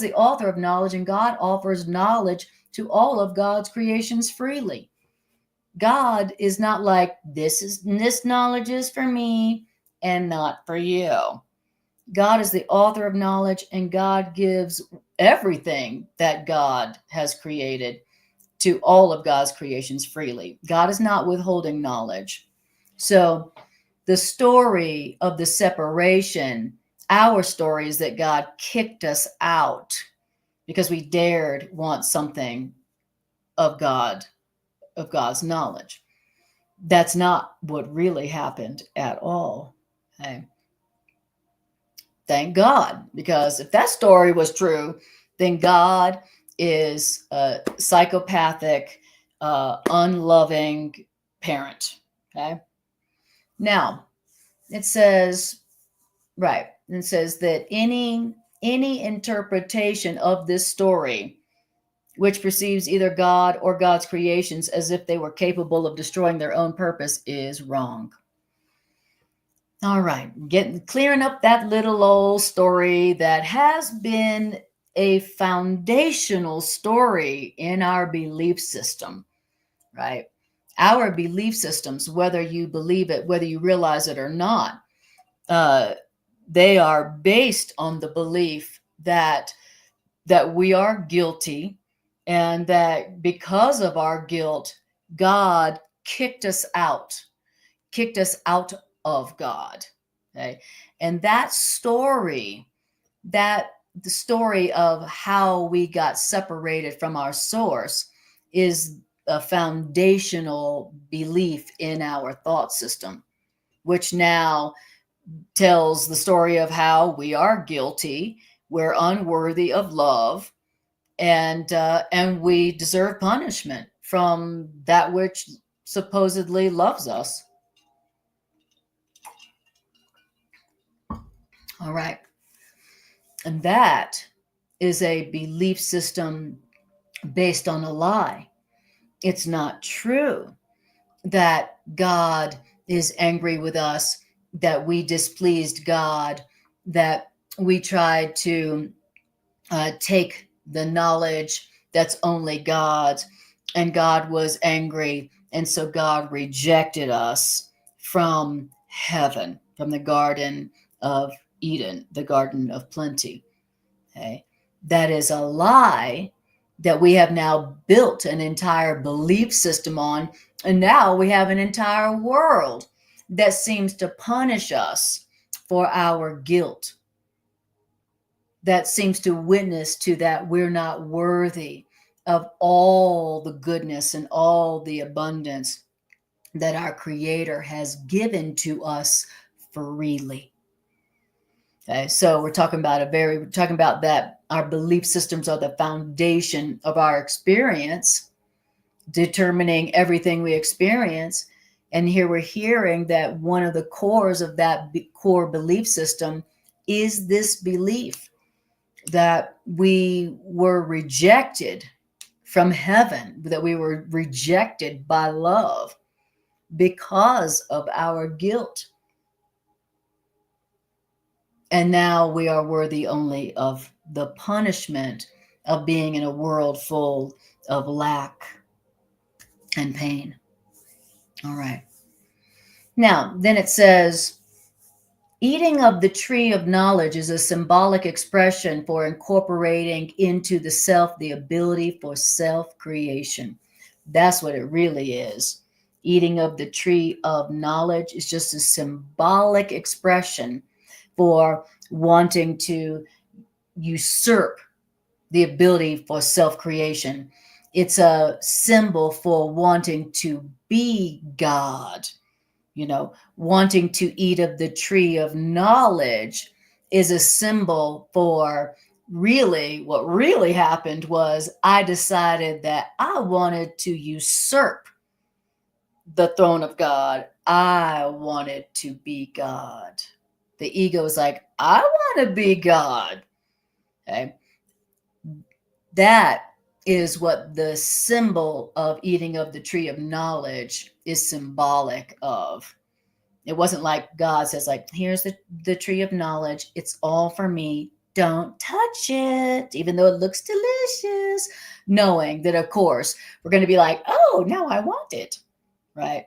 the author of knowledge, and God offers knowledge to all of God's creations freely. God is not like, this knowledge is for me and not for you. God is the author of knowledge, and God gives everything that God has created to all of God's creations freely. God is not withholding knowledge. So the story of the separation, our story is that God kicked us out because we dared want something of God, of God's knowledge. That's not what really happened at all. Okay? Thank God, because if that story was true, then God is a psychopathic, unloving parent. Okay. Now, it says, right, it says that any interpretation of this story which perceives either God or God's creations as if they were capable of destroying their own purpose is wrong. All right, clearing up that little old story that has been a foundational story in our belief system, right? Our belief systems, whether you believe it, whether you realize it or not, they are based on the belief that we are guilty, and that because of our guilt, God kicked us out of God. Okay. And that story, the story of how we got separated from our source, is a foundational belief in our thought system, which now tells the story of how we are guilty, we're unworthy of love, and we deserve punishment from that which supposedly loves us. All right. And that is a belief system based on a lie. It's not true that God is angry with us, that we displeased God, that we tried to take the knowledge that's only God's, and God was angry, and so God rejected us from heaven, from the Garden of Eden, the Garden of Plenty. Okay? That is a lie that we have now built an entire belief system on, and now we have an entire world that seems to punish us for our guilt, that seems to witness to that we're not worthy of all the goodness and all the abundance that our Creator has given to us freely. Okay, so we're talking about that our belief systems are the foundation of our experience, determining everything we experience. And here we're hearing that one of the cores of that core belief system is this belief that we were rejected from heaven, that we were rejected by love because of our guilt. And now we are worthy only of the punishment of being in a world full of lack and pain. All right. Now, then it says, eating of the tree of knowledge is a symbolic expression for incorporating into the self the ability for self-creation. That's what it really is. Eating of the tree of knowledge is just a symbolic expression for wanting to usurp the ability for self-creation. It's a symbol for wanting to be God. Wanting to eat of the tree of knowledge is a symbol for really what really happened was I decided that I wanted to usurp the throne of God. I wanted to be God. The ego is like, I want to be God. Okay. That is what the symbol of eating of the tree of knowledge is symbolic of. It wasn't like God says, like, here's the tree of knowledge. It's all for me. Don't touch it, even though it looks delicious. Knowing that, of course, we're going to be like, oh, now I want it, right?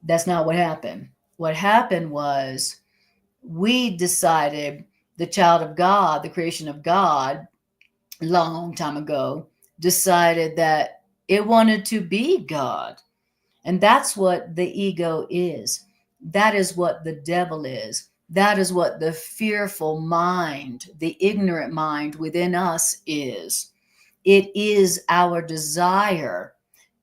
That's not what happened. What happened was we decided, the child of God, the creation of God, long time ago, decided that it wanted to be God. And that's what the ego is. That is what the devil is. That is what the fearful mind, the ignorant mind within us is. It is our desire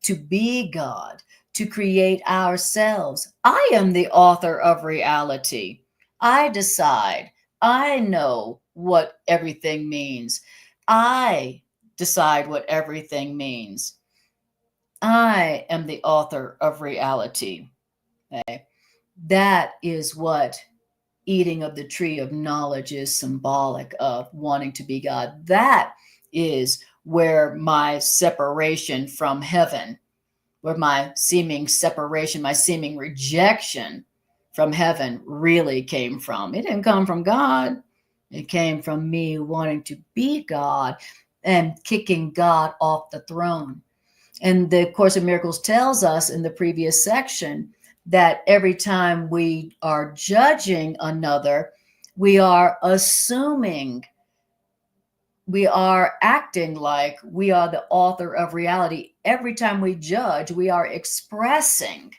to be God, to create ourselves. I am the author of reality. I decide. I know what everything means. I decide what everything means. I am the author of reality. Okay? That is what eating of the tree of knowledge is symbolic of, wanting to be God. That is where my separation from heaven, where my seeming separation, my seeming rejection from heaven really came from. It didn't come from God. It came from me wanting to be God and kicking God off the throne. And the Course in Miracles tells us in the previous section that every time we are judging another, we are assuming, we are acting like we are the author of reality. Every time we judge, we are expressing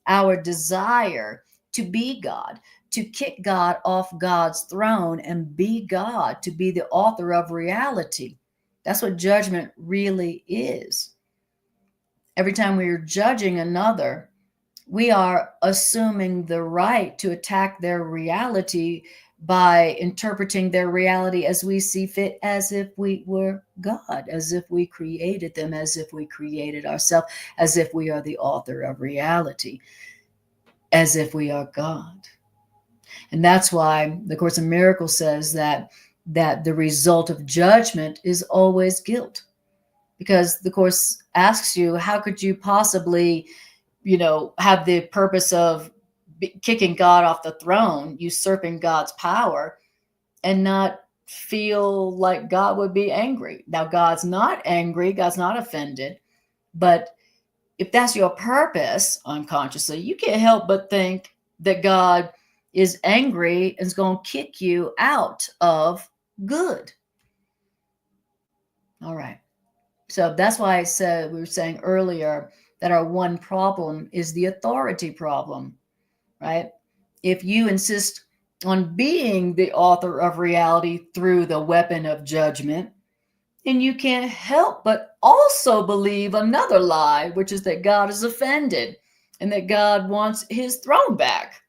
our desire to be God, to kick God off God's throne and be God, to be the author of reality. That's what judgment really is. Every time we are judging another, we are assuming the right to attack their reality by interpreting their reality as we see fit, as if we were God, as if we created them, as if we created ourselves, as if we are the author of reality, as if we are God. And that's why the Course in Miracles says that the result of judgment is always guilt. Because the Course asks you, how could you possibly, have the purpose of kicking God off the throne, usurping God's power, and not feel like God would be angry? Now, God's not angry. God's not offended. But if that's your purpose unconsciously, you can't help but think that God is angry and is going to kick you out of good. All right. So that's why I said, we were saying earlier that our one problem is the authority problem, right? If you insist on being the author of reality through the weapon of judgment, then you can't help but also believe another lie, which is that God is offended and that God wants his throne back.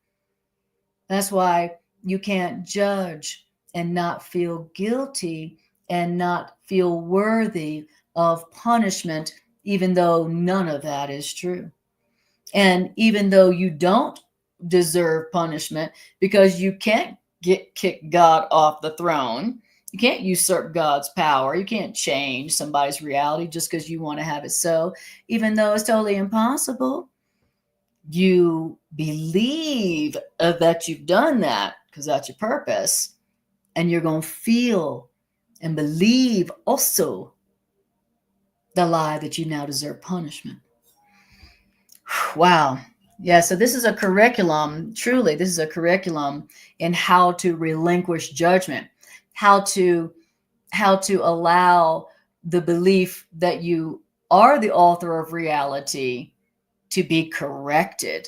That's why you can't judge and not feel guilty and not feel worthy of punishment, even though none of that is true. And even though you don't deserve punishment, because you can't kick God off the throne, You can't usurp God's power. You can't change somebody's reality just because you want to have it so, even though it's totally impossible. You believe that you've done that because that's your purpose, and you're going to feel and believe also the lie that you now deserve punishment. Wow. Yeah, so this is a curriculum, truly, this is a curriculum in how to relinquish judgment, how to allow the belief that you are the author of reality to be corrected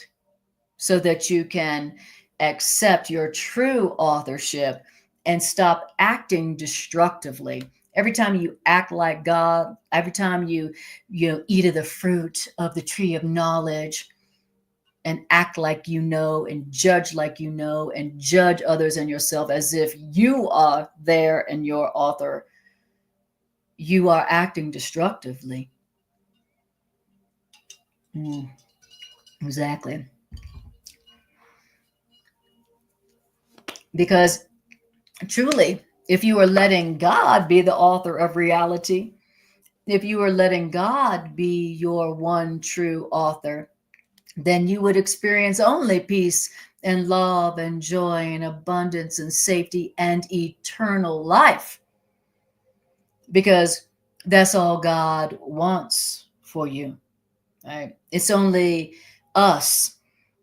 so that you can accept your true authorship and stop acting destructively. Every time you act like God, every time you eat of the fruit of the tree of knowledge and act like you know and judge like you know and judge others and yourself as if you are there and your author, you are acting destructively. Exactly. Because truly, if you are letting God be the author of reality, if you are letting God be your one true author, then you would experience only peace and love and joy and abundance and safety and eternal life. Because that's all God wants for you. Right? It's only us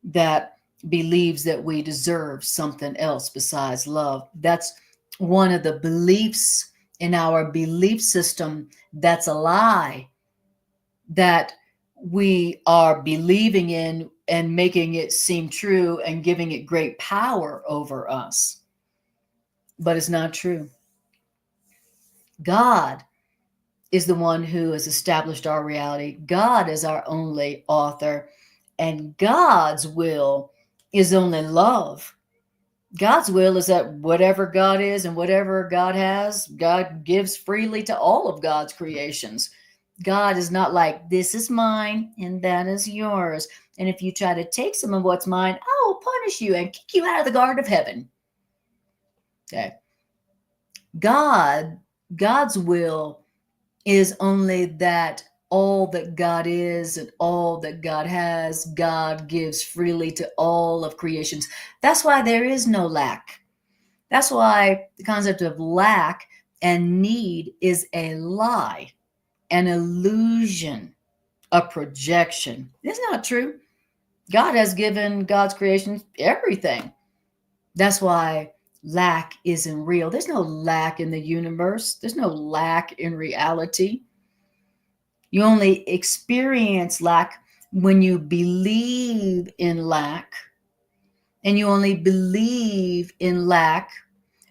that believes that we deserve something else besides love. That's one of the beliefs in our belief system that's a lie that we are believing in and making it seem true and giving it great power over us. But it's not true. God is the one who has established our reality. God is our only author, and God's will is only love. God's will is that whatever God is and whatever God has, God gives freely to all of God's creations. God is not like, this is mine and that is yours. And if you try to take some of what's mine, I will punish you and kick you out of the Garden of Heaven. Okay. God's will is only that all that God is and all that God has, God gives freely to all of creations. That's why there is no lack. That's why the concept of lack and need is a lie, an illusion, a projection. It's not true. God has given God's creation everything. That's why lack isn't real. There's no lack in the universe. There's no lack in reality. You only experience lack when you believe in lack, and you only believe in lack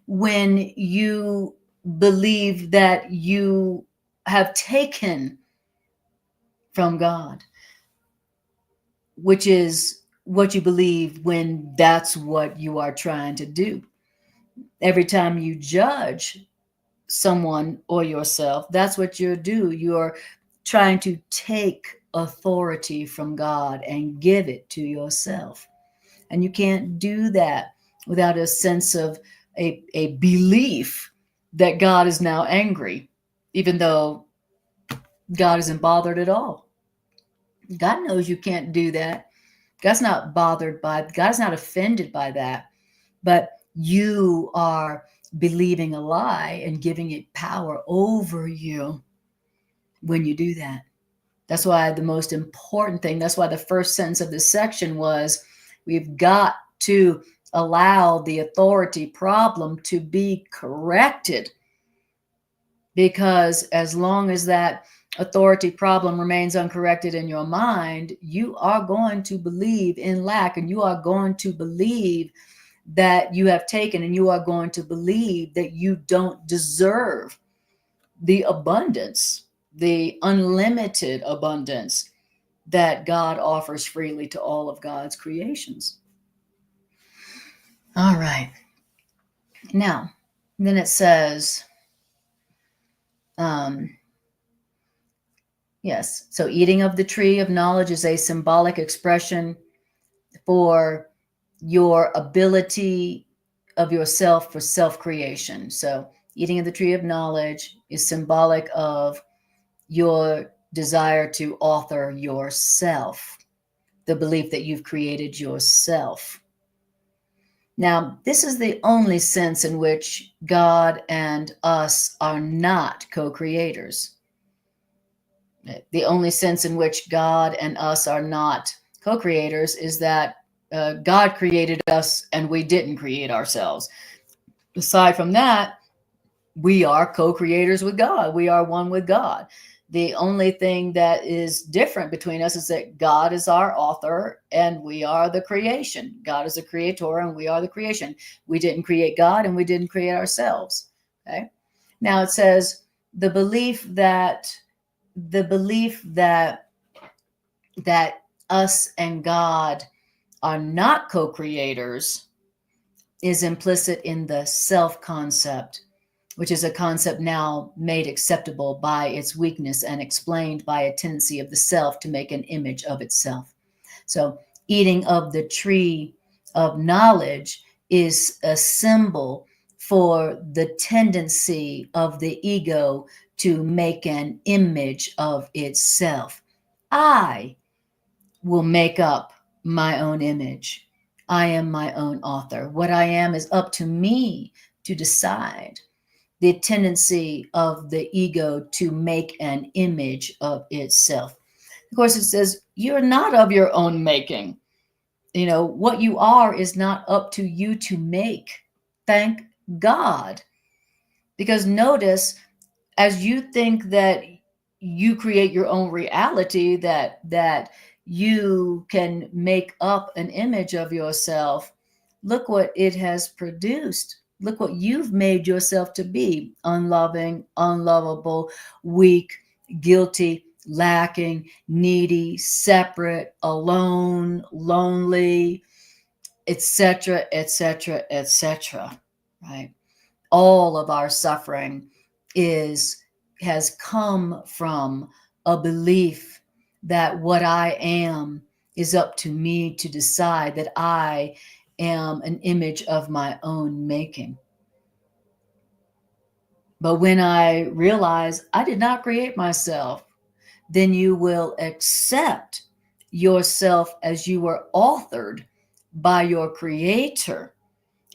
when you believe that you have taken from God, which is what you believe when that's what you are trying to do. Every time you judge someone or yourself, that's what you do. You're trying to take authority from God and give it to yourself. And you can't do that without a sense of a belief that God is now angry, even though God isn't bothered at all. God knows you can't do that. God's not bothered God's not offended by that. But you are believing a lie and giving it power over you when you do that. That's why the most important thing, that's why the first sentence of this section was, we've got to allow the authority problem to be corrected. Because as long as that authority problem remains uncorrected in your mind, you are going to believe in lack, and you are going to believe that you have taken, and you are going to believe that you don't deserve the abundance, the unlimited abundance that God offers freely to all of God's creations. All right. Now, then it says, yes, so eating of the tree of knowledge is a symbolic expression for your ability of yourself for self-creation. So Eating of the tree of knowledge is symbolic of your desire to author yourself, the belief that you've created yourself. Now, this is the only sense in which God and us are not co-creators. The only sense in which God and us are not co-creators is that God created us and we didn't create ourselves. Aside from that, we are co-creators with God. We are one with God. The only thing that is different between us is that God is our author and we are the creation. God is the creator and we are the creation. We didn't create God and we didn't create ourselves. Okay. Now it says the belief that us and God are not co-creators is implicit in the self concept, which is a concept now made acceptable by its weakness and explained by a tendency of the self to make an image of itself. So eating of the tree of knowledge is a symbol for the tendency of the ego to make an image of itself. I will make up my own image. I am my own author. What I am is up to me to decide. The tendency of the ego to make an image of itself. Of course, it says you're not of your own making. You know, what you are is not up to you to make. Thank God. Because notice, as you think that you create your own reality, that you can make up an image of yourself, look what it has produced. Look what you've made yourself to be: unloving, unlovable, weak, guilty, lacking, needy, separate, alone, lonely, etc., etc., etc. Right? All of our suffering has come from a belief that what I am is up to me to decide, that I am an image of my own making. But when I realize I did not create myself, then you will accept yourself as you were authored by your creator,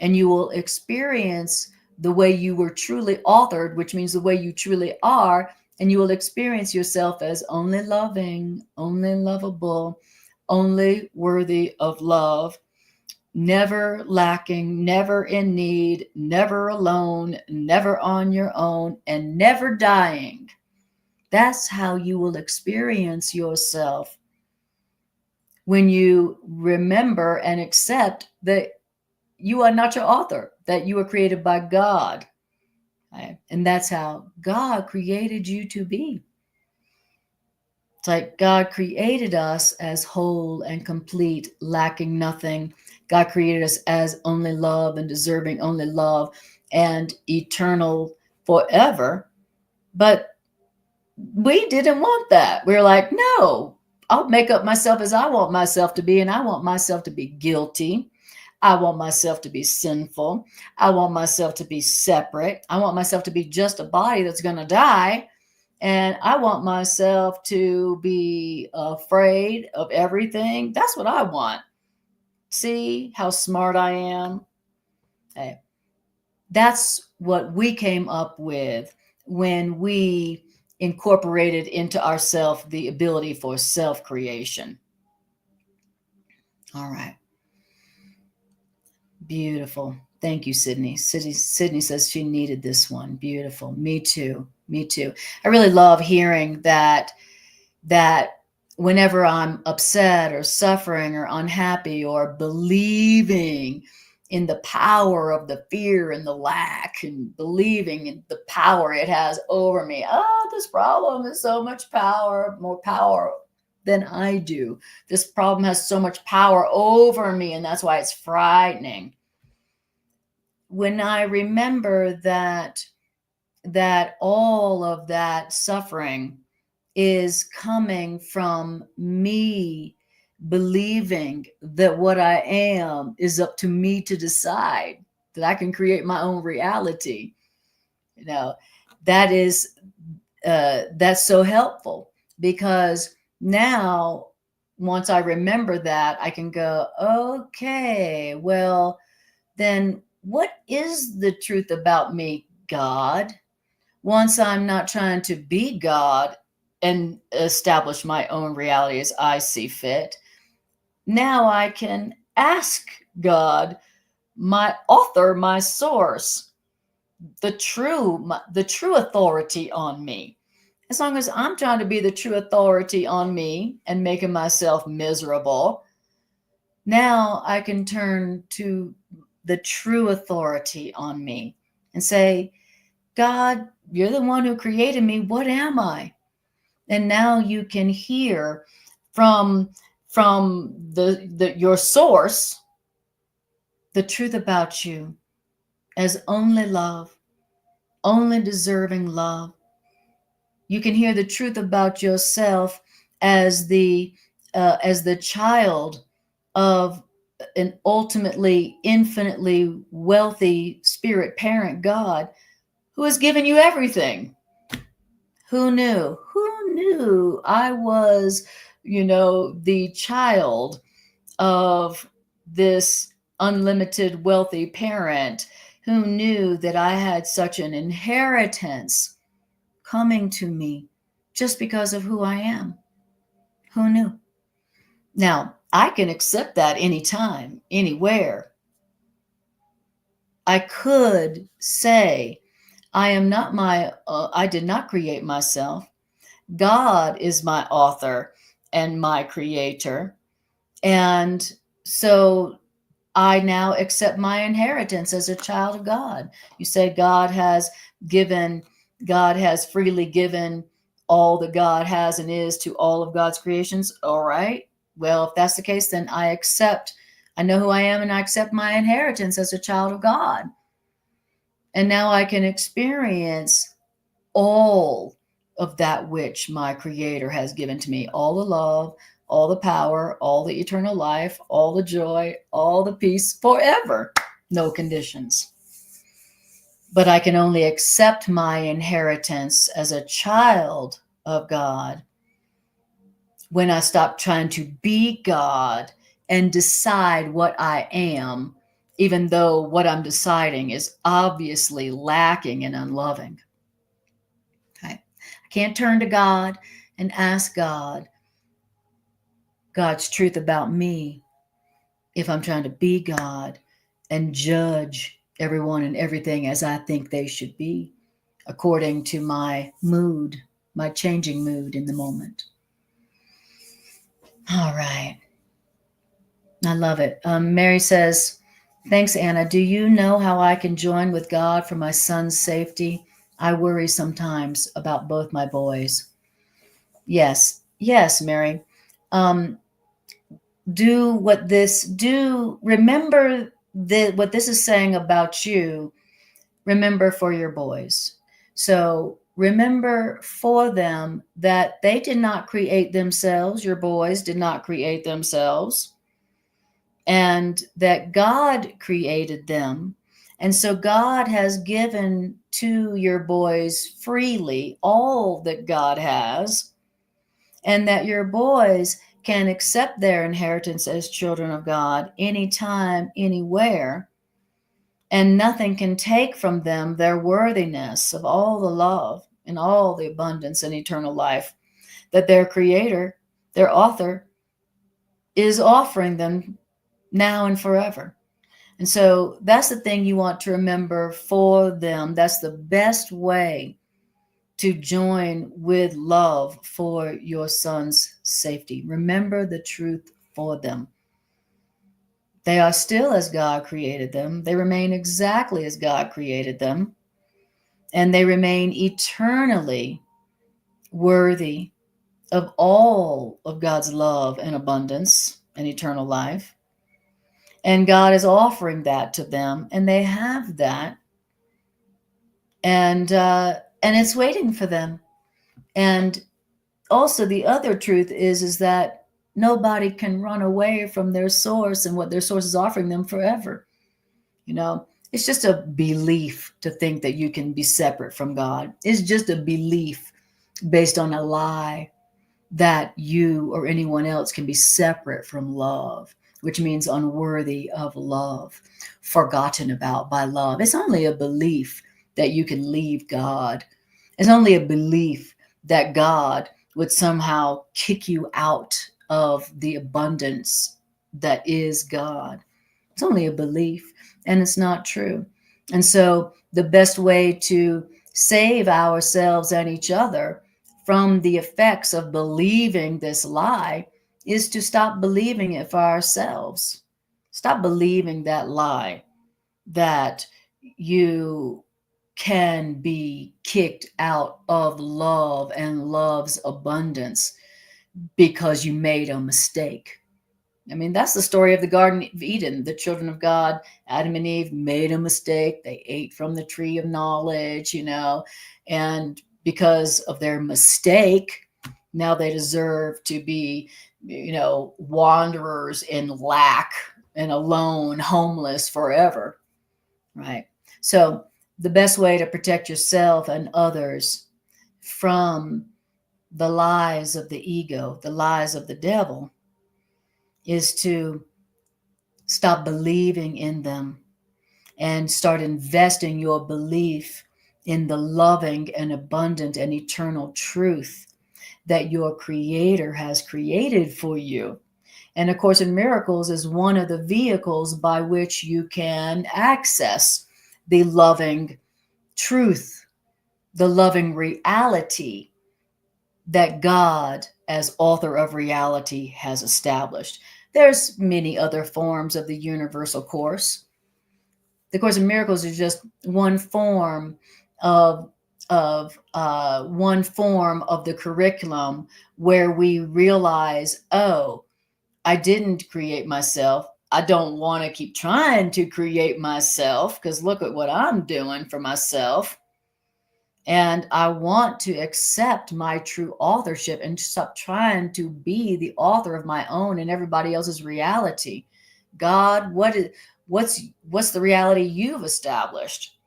and you will experience the way you were truly authored, which means the way you truly are, and you will experience yourself as only loving, only lovable, only worthy of love, never lacking, never in need, never alone, never on your own, and never dying. That's how you will experience yourself when you remember and accept that you are not your author, that you were created by God. Right? And that's how God created you to be. It's like God created us as whole and complete, lacking nothing. God created us as only love and deserving only love and eternal forever. But we didn't want that. We were like, no, I'll make up myself as I want myself to be, and I want myself to be guilty. I want myself to be sinful. I want myself to be separate. I want myself to be just a body that's going to die. And I want myself to be afraid of everything. That's what I want. See how smart I am? Hey, that's what we came up with when we incorporated into ourself the ability for self-creation. All right. Beautiful. Thank you, Sydney. Sydney says she needed this one. Beautiful. Me too. Me too. I really love hearing that whenever I'm upset or suffering or unhappy or believing in the power of the fear and the lack, and believing in the power it has over me. Oh, this problem has so much power, more power than I do. This problem has so much power over me, and that's why it's frightening. When I remember that all of that suffering is coming from me believing that what I am is up to me to decide, that I can create my own reality. You know, that is that's so helpful, because now once I remember that, I can go, okay, well, then what is the truth about me, God? Once I'm not trying to be God and establish my own reality as I see fit, now I can ask God, my author, my source, the true authority on me. As long as I'm trying to be the true authority on me and making myself miserable, now I can turn to the true authority on me and say, God, you're the one who created me. What am I? And now you can hear from your source the truth about you as only love, only deserving love. You can hear the truth about yourself as the child of an ultimately infinitely wealthy spirit parent God who has given you everything. Who knew? Who knew I was, the child of this unlimited wealthy parent? Who knew that I had such an inheritance coming to me just because of who I am? Who knew? Now, I can accept that anytime, anywhere. I could say, I did not create myself. God is my author and my creator. And so I now accept my inheritance as a child of God. You say God has freely given all that God has and is to all of God's creations. All right. Well, if that's the case, then I know who I am, and I accept my inheritance as a child of God. And now I can experience all of that which my Creator has given to me, all the love, all the power, all the eternal life, all the joy, all the peace forever, no conditions. But I can only accept my inheritance as a child of God when I stop trying to be God and decide what I am, even though what I'm deciding is obviously lacking and unloving. Okay. I can't turn to God and ask God's truth about me if I'm trying to be God and judge everyone and everything as I think they should be, according to my mood, my changing mood in the moment. All right. I love it. Mary says, thanks, Anna. Do you know how I can join with God for my son's safety? I worry sometimes about both my boys. Yes, Mary. Remember what this is saying about you. Remember for your boys. So remember for them that they did not create themselves. Your boys did not create themselves, and that God created them. And so God has given to your boys freely all that God has, and that your boys can accept their inheritance as children of God anytime, anywhere, and nothing can take from them their worthiness of all the love and all the abundance and eternal life that their Creator, their author, is offering them now and forever. And so that's the thing you want to remember for them. That's the best way to join with love for your son's safety. Remember the truth for them. They are still as God created them. They remain exactly as God created them. And they remain eternally worthy of all of God's love and abundance and eternal life. And God is offering that to them, and they have that. And it's waiting for them. And also the other truth is that nobody can run away from their source and what their source is offering them forever. It's just a belief to think that you can be separate from God. It's just a belief based on a lie that you or anyone else can be separate from love, which means unworthy of love, forgotten about by love. It's only a belief that you can leave God. It's only a belief that God would somehow kick you out of the abundance that is God. It's only a belief, and it's not true. And so, the best way to save ourselves and each other from the effects of believing this lie is to stop believing it for ourselves. Stop believing that lie that you can be kicked out of love and love's abundance because you made a mistake. I mean, that's the story of the Garden of Eden. The children of God, Adam and Eve, made a mistake. They ate from the tree of knowledge, and because of their mistake, now they deserve to be, wanderers in lack and alone, homeless forever, right? So, the best way to protect yourself and others from the lies of the ego, the lies of the devil, is to stop believing in them and start investing your belief in the loving and abundant and eternal truth that your creator has created for you. And of course, in Miracles is one of the vehicles by which you can access the loving truth, the loving reality that God, as author of reality, has established. There's many other forms of the universal course. The Course in Miracles is just one form of one form of the curriculum where we realize, oh, I didn't create myself. I don't want to keep trying to create myself because look at what I'm doing for myself. And I want to accept my true authorship and stop trying to be the author of my own and everybody else's reality. God, what's the reality you've established?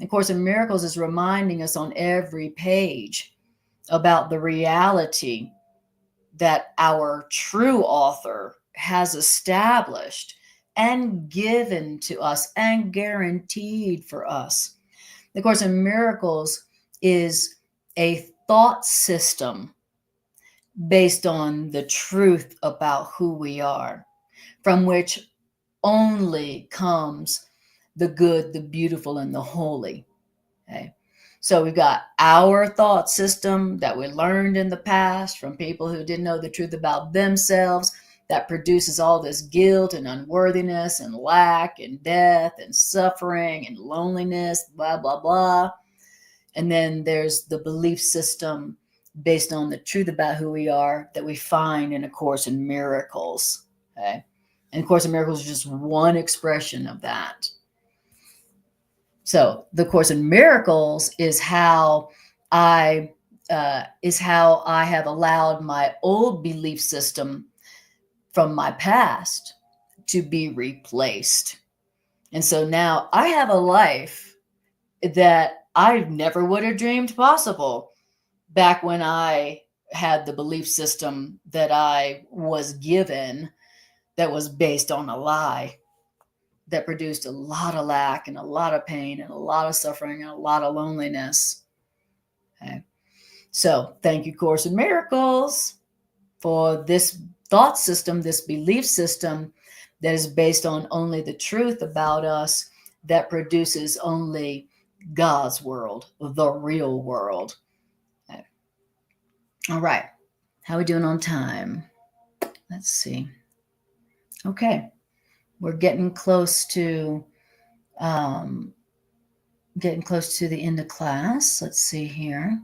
Of Course in Miracles is reminding us on every page about the reality that our true author has established and given to us and guaranteed for us. The Course in Miracles is a thought system based on the truth about who we are, from which only comes the good, the beautiful, and the holy. Okay? So we've got our thought system that we learned in the past from people who didn't know the truth about themselves, that produces all this guilt and unworthiness and lack and death and suffering and loneliness, blah, blah, blah. And then there's the belief system based on the truth about who we are that we find in A Course in Miracles. Okay? And A Course in Miracles is just one expression of that. So the Course in Miracles is how I have allowed my old belief system from my past to be replaced. And so now I have a life that I never would have dreamed possible back when I had the belief system that I was given that was based on a lie that produced a lot of lack and a lot of pain and a lot of suffering and a lot of loneliness. Okay. So thank you, Course in Miracles, for this thought system, this belief system that is based on only the truth about us, that produces only God's world, the real world. Okay. All right. How are we doing on time? Let's see. Okay. We're getting close to the end of class. Let's see here.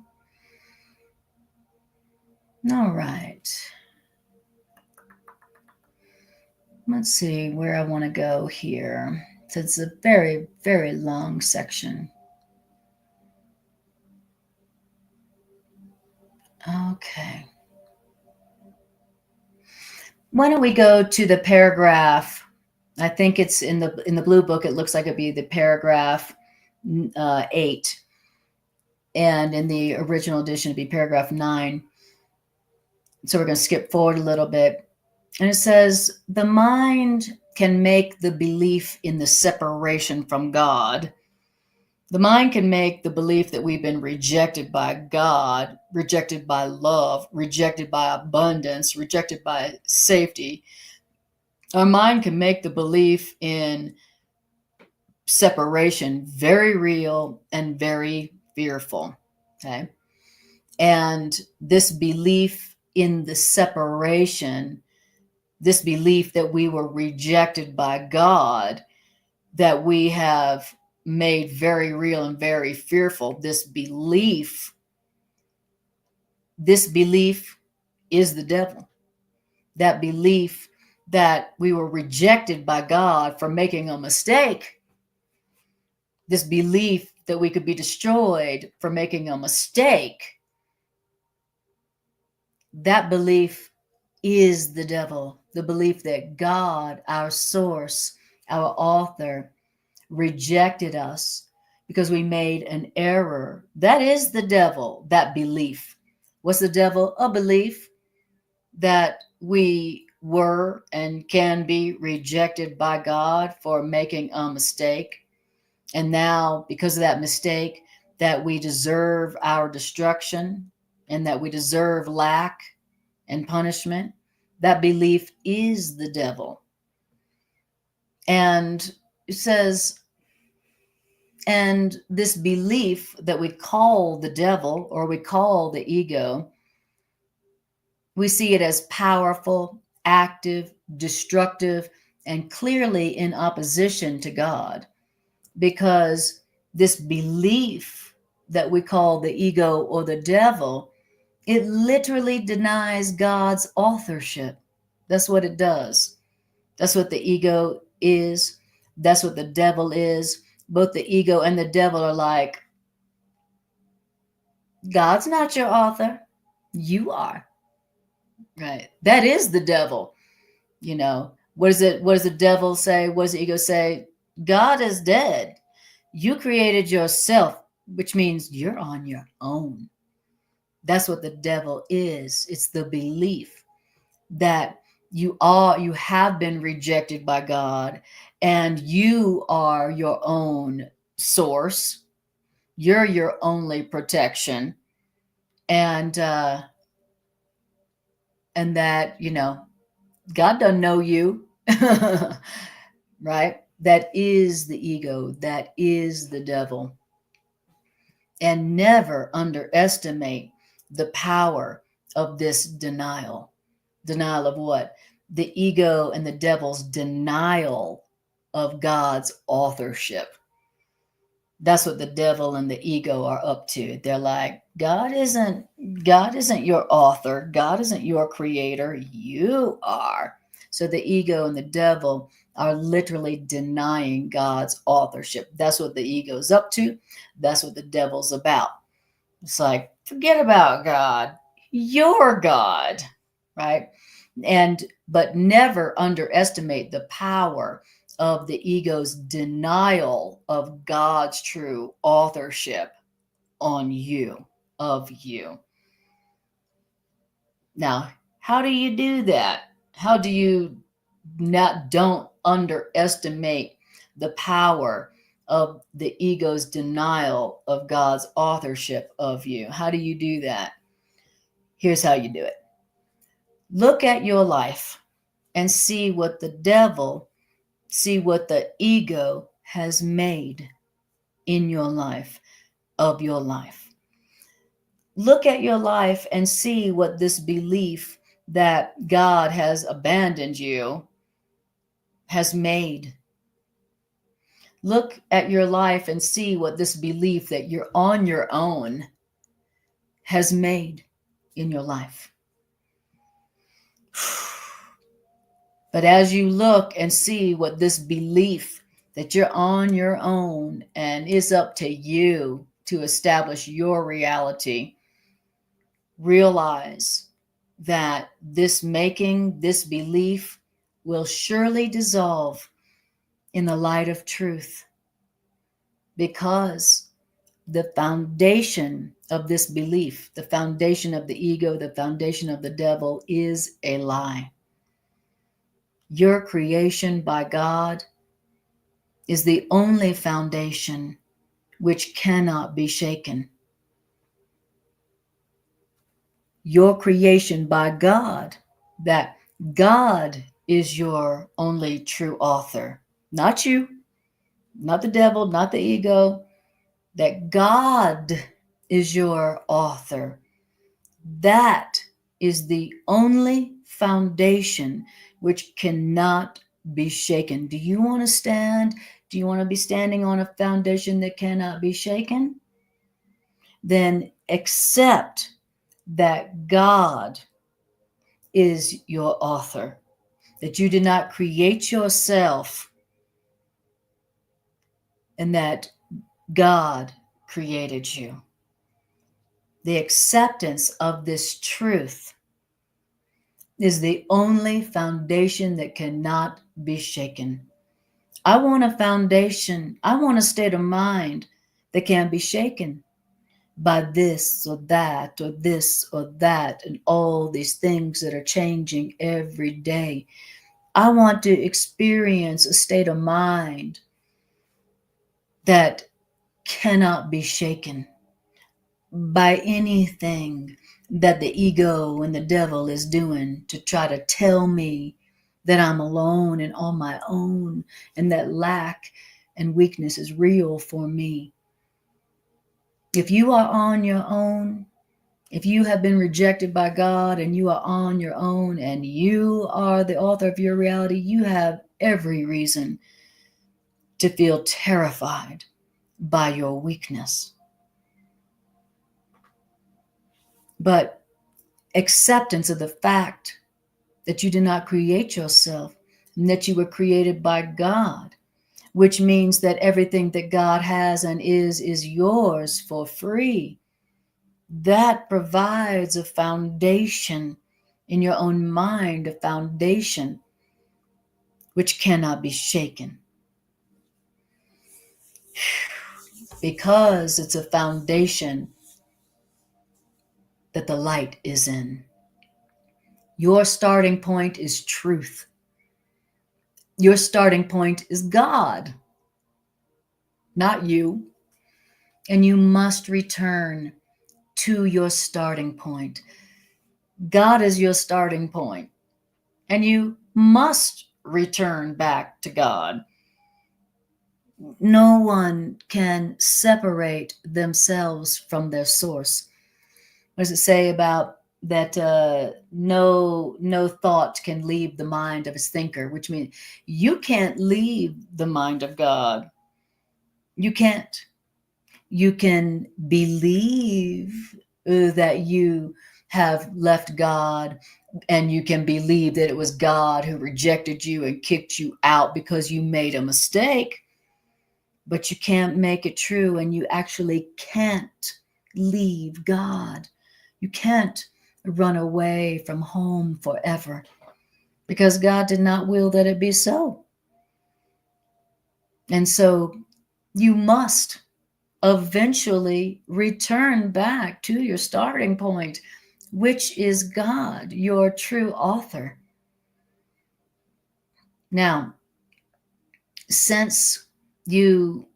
All right. Let's see where I want to go here. So it's a very, very long section. Okay. Why don't we go to the paragraph I think it's in the blue book. It looks like it'd be the paragraph 8, and in the original edition it'd be paragraph 9. So we're going to skip forward a little bit, and it says the mind can make the belief in the separation from God. The mind can make the belief that we've been rejected by God, rejected by love, rejected by abundance, rejected by safety. Our mind can make the belief in separation very real and very fearful. Okay. And this belief in the separation, this belief that we were rejected by God, that we have made very real and very fearful, this belief is the devil. That belief that we were rejected by God for making a mistake, this belief that we could be destroyed for making a mistake, that belief is the devil. The belief that God, our source, our author, rejected us because we made an error. That is the devil, that belief. What's the devil? A belief that we were and can be rejected by God for making a mistake. And now, because of that mistake, that we deserve our destruction and that we deserve lack and punishment. That belief is the devil. And it says, and this belief that we call the devil or we call the ego, we see it as powerful, active, destructive, and clearly in opposition to God, because this belief that we call the ego or the devil, it literally denies God's authorship. That's what it does. That's what the ego is. That's what the devil is. Both the ego and the devil are like, God's not your author. You are. Right. That is the devil. You know, what does the devil say? What does the ego say? God is dead. You created yourself, which means you're on your own. That's what the devil is. It's the belief that you have been rejected by God and you are your own source. You're your only protection. And that, God doesn't know you. Right? That is the ego. That is the devil. And never underestimate the power of this denial. Denial of what? The ego and the devil's denial of God's authorship. That's what the devil and the ego are up to. They're like, God isn't your author. God isn't your creator. You are. So the ego and the devil are literally denying God's authorship. That's what the ego's up to. That's what the devil's about. It's like, forget about God. You're God, right? But never underestimate the power of the ego's denial of God's true authorship on you, of you. Now, how do you do that? How do you don't underestimate the power of the ego's denial of God's authorship of you? How do you do that? Here's how you do it. Look at your life and see what the ego has made in your life, of your life. Look at your life and see what this belief that God has abandoned you has made. Look at your life and see what this belief that you're on your own has made in your life. But as you look and see what this belief that you're on your own and it's up to you to establish your reality, realize that this belief will surely dissolve in the light of truth, because the foundation of this belief, the foundation of the ego, the foundation of the devil is a lie. Your creation by God is the only foundation which cannot be shaken. Your creation by God, that God is your only true author, not you, not the devil, not the ego, that God is your author. That is the only foundation which cannot be shaken. Do you want to stand? Do you want to be standing on a foundation that cannot be shaken? Then accept that God is your author, that you did not create yourself, and that God created you. The acceptance of this truth is the only foundation that cannot be shaken. I want a foundation, I want a state of mind that can't be shaken by this or that or this or that and all these things that are changing every day. I want to experience a state of mind that cannot be shaken by anything that the ego and the devil is doing to try to tell me that I'm alone and on my own, and that lack and weakness is real for me. If you are on your own, if you have been rejected by God and you are on your own and you are the author of your reality, you have every reason to feel terrified by your weakness. But acceptance of the fact that you did not create yourself and that you were created by God, which means that everything that God has and is yours for free. That provides a foundation in your own mind, a foundation which cannot be shaken. Because it's a foundation that the light is in. Your starting point is truth. Your starting point is God, not you. And you must return to your starting point. God is your starting point, and you must return back to God. No one can separate themselves from their source. What does it say about that? No thought can leave the mind of its thinker, which means you can't leave the mind of God. You can't. You can believe that you have left God, and you can believe that it was God who rejected you and kicked you out because you made a mistake, but you can't make it true, and you actually can't leave God. You can't run away from home forever because God did not will that it be so. And so you must eventually return back to your starting point, which is God, your true author. Now, since you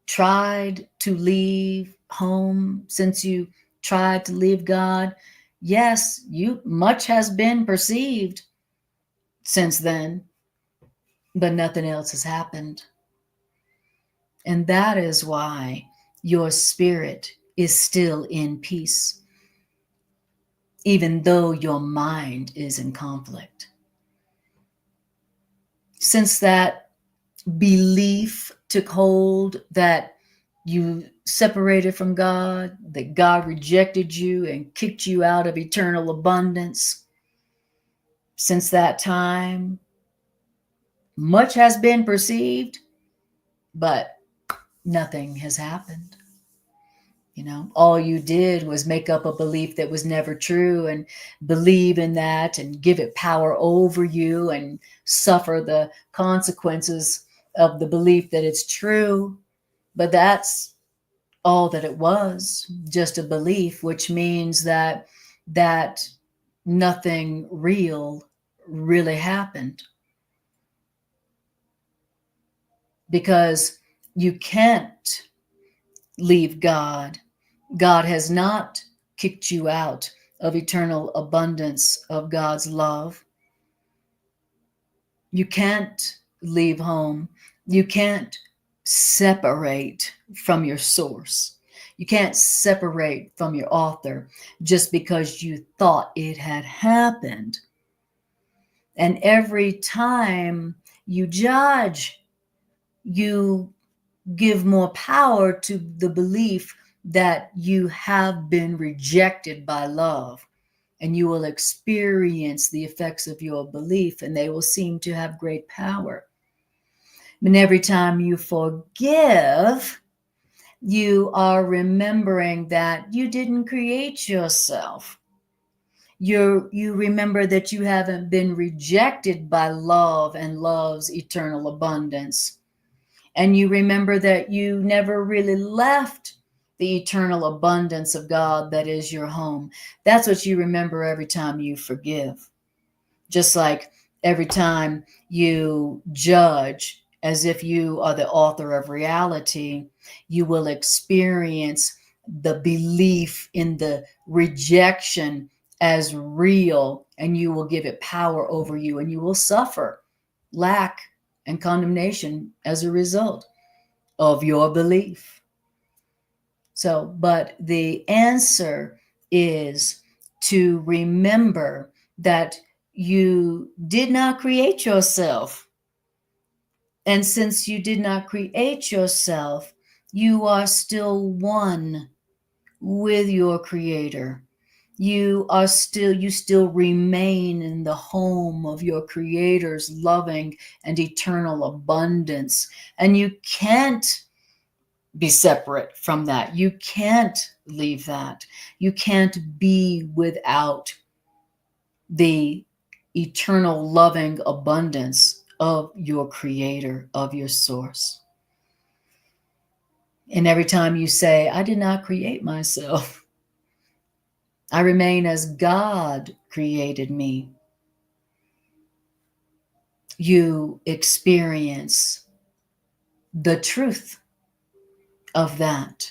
tried to leave home, since you tried to leave God, yes, much has been perceived since then, but nothing else has happened. And that is why your spirit is still in peace, even though your mind is in conflict. Since that belief took hold that you separated from God, that God rejected you and kicked you out of eternal abundance, since that time, much has been perceived, but nothing has happened. All you did was make up a belief that was never true and believe in that and give it power over you and suffer the consequences of the belief that it's true, but that's all that it was, just a belief, which means that nothing real really happened, because you can't leave God. God has not kicked you out of eternal abundance of God's love. You can't leave home. You can't separate from your source. You can't separate from your author just because you thought it had happened. And every time you judge, you give more power to the belief that you have been rejected by love, and you will experience the effects of your belief, and they will seem to have great power. And every time you forgive, you are remembering that you didn't create yourself. You remember that you haven't been rejected by love and love's eternal abundance. And you remember that you never really left the eternal abundance of God that is your home. That's what you remember every time you forgive. Just like every time you judge as if you are the author of reality, you will experience the belief in the rejection as real, and you will give it power over you, and you will suffer lack and condemnation as a result of your belief. So, but the answer is to remember that you did not create yourself. And since you did not create yourself, you are still one with your creator. You still remain in the home of your creator's loving and eternal abundance. And you can't be separate from that. You can't leave that. You can't be without the eternal loving abundance of your creator, of your source. And every time you say, I did not create myself, I remain as God created me, you experience the truth of that.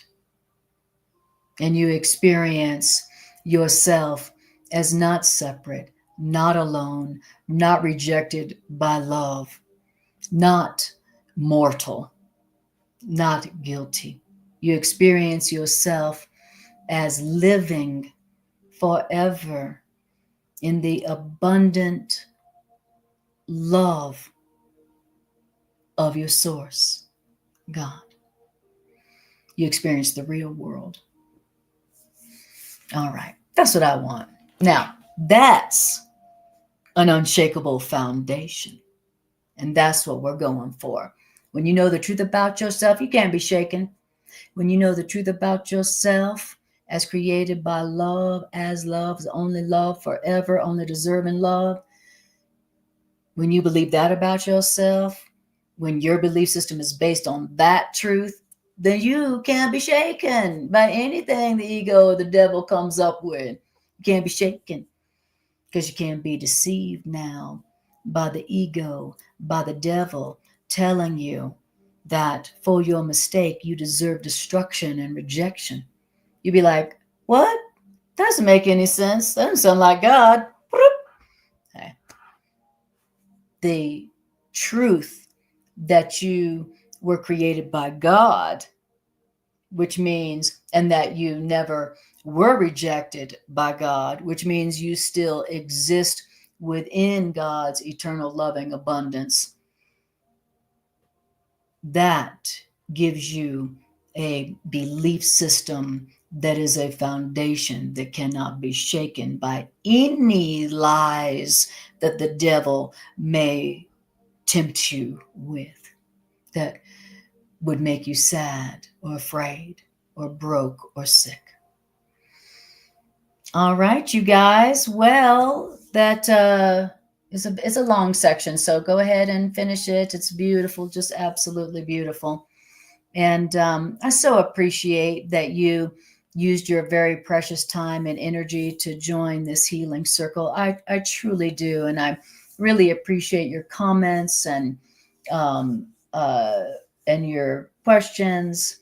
And you experience yourself as not separate, not alone, not rejected by love, not mortal, not guilty. You experience yourself as living forever in the abundant love of your source, God. You experience the real world. All right, that's what I want. Now, that's an unshakable foundation. And that's what we're going for. When you know the truth about yourself, you can't be shaken. When you know the truth about yourself as created by love, as love, only love forever, only deserving love. When you believe that about yourself, when your belief system is based on that truth, then you can't be shaken by anything the ego or the devil comes up with. You can't be shaken because you can't be deceived now by the ego, by the devil telling you that for your mistake, you deserve destruction and rejection. You'd be like, what? Doesn't make any sense. Doesn't sound like God. Okay. The truth that you were created by God, which means, and that you never were rejected by God, which means you still exist within God's eternal loving abundance. That gives you a belief system that is a foundation that cannot be shaken by any lies that the devil may tempt you with, that would make you sad or afraid or broke or sick. All right, you guys. Well, that It's a long section, so go ahead and finish it. It's beautiful, just absolutely beautiful. And I so appreciate that you used your very precious time and energy to join this healing circle. I truly do. And I really appreciate your comments um, uh, and your questions.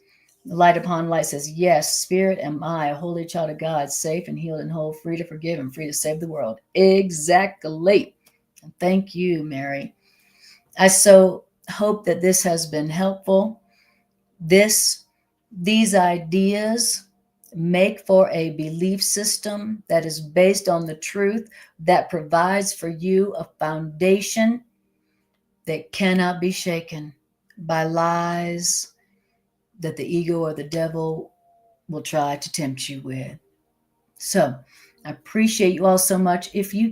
Light upon light says, yes, spirit am I, a holy child of God, safe and healed and whole, free to forgive and free to save the world. Exactly. Thank you, Mary. I so hope that this has been helpful. These ideas make for a belief system that is based on the truth, that provides for you a foundation that cannot be shaken by lies that the ego or the devil will try to tempt you with. So I appreciate you all so much. If you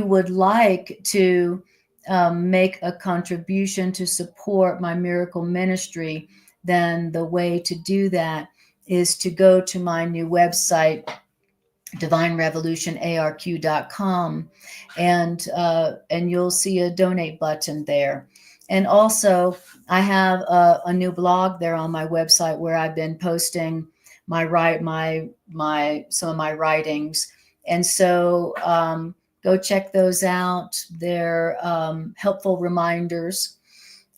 would like to make a contribution to support my miracle ministry, then the way to do that is to go to my new website, divinerevolutionarq.com, and you'll see a donate button there. And also, I have a new blog there on my website where I've been posting my some of my writings, and so go check those out. They're helpful reminders.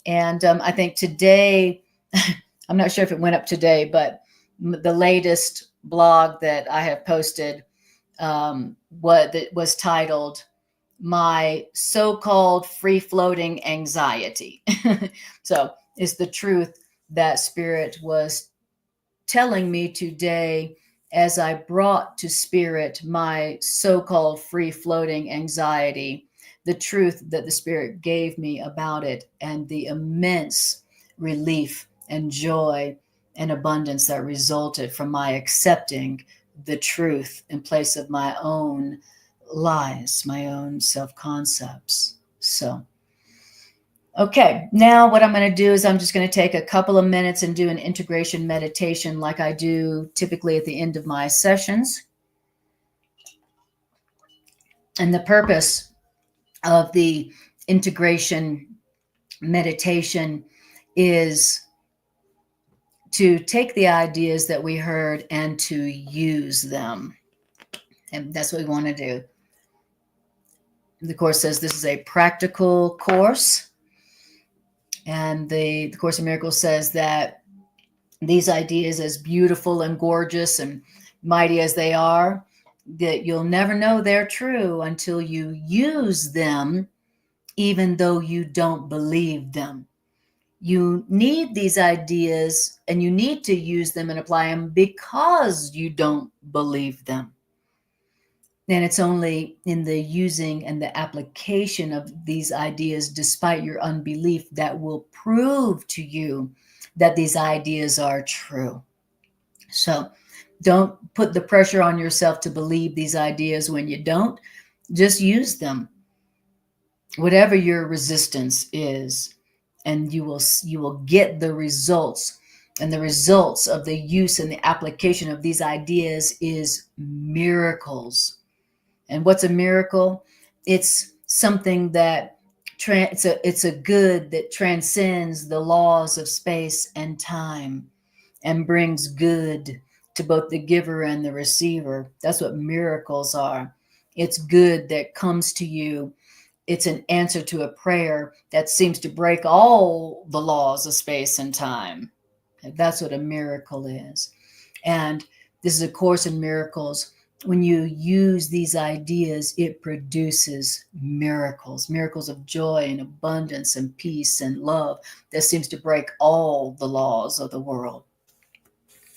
And I think today, I'm not sure if it went up today, but the latest blog that I have posted was titled "My So-Called Free-Floating Anxiety." So it's the truth that Spirit was telling me today as I brought to Spirit my so-called free-floating anxiety, the truth that the Spirit gave me about it, and the immense relief and joy and abundance that resulted from my accepting the truth in place of my own lies, my own self-concepts. So, okay, now what I'm going to do is I'm just going to take a couple of minutes and do an integration meditation like I do typically at the end of my sessions. And the purpose of the integration meditation is to take the ideas that we heard and to use them. And that's what we want to do. The Course says this is a practical course. And the Course in Miracles says that these ideas, as beautiful and gorgeous and mighty as they are, that you'll never know they're true until you use them, even though you don't believe them. You need these ideas and you need to use them and apply them because you don't believe them. And it's only in the using and the application of these ideas, despite your unbelief, that will prove to you that these ideas are true. So don't put the pressure on yourself to believe these ideas when you don't. Just use them, whatever your resistance is, and you will get the results. And the results of the use and the application of these ideas is miracles. And what's a miracle? It's something that it's a good that transcends the laws of space and time and brings good to both the giver and the receiver. That's what miracles are. It's good that comes to you. It's an answer to a prayer that seems to break all the laws of space and time. That's what a miracle is. And this is a Course in Miracles. When you use these ideas, it produces miracles, miracles of joy and abundance and peace and love that seems to break all the laws of the world.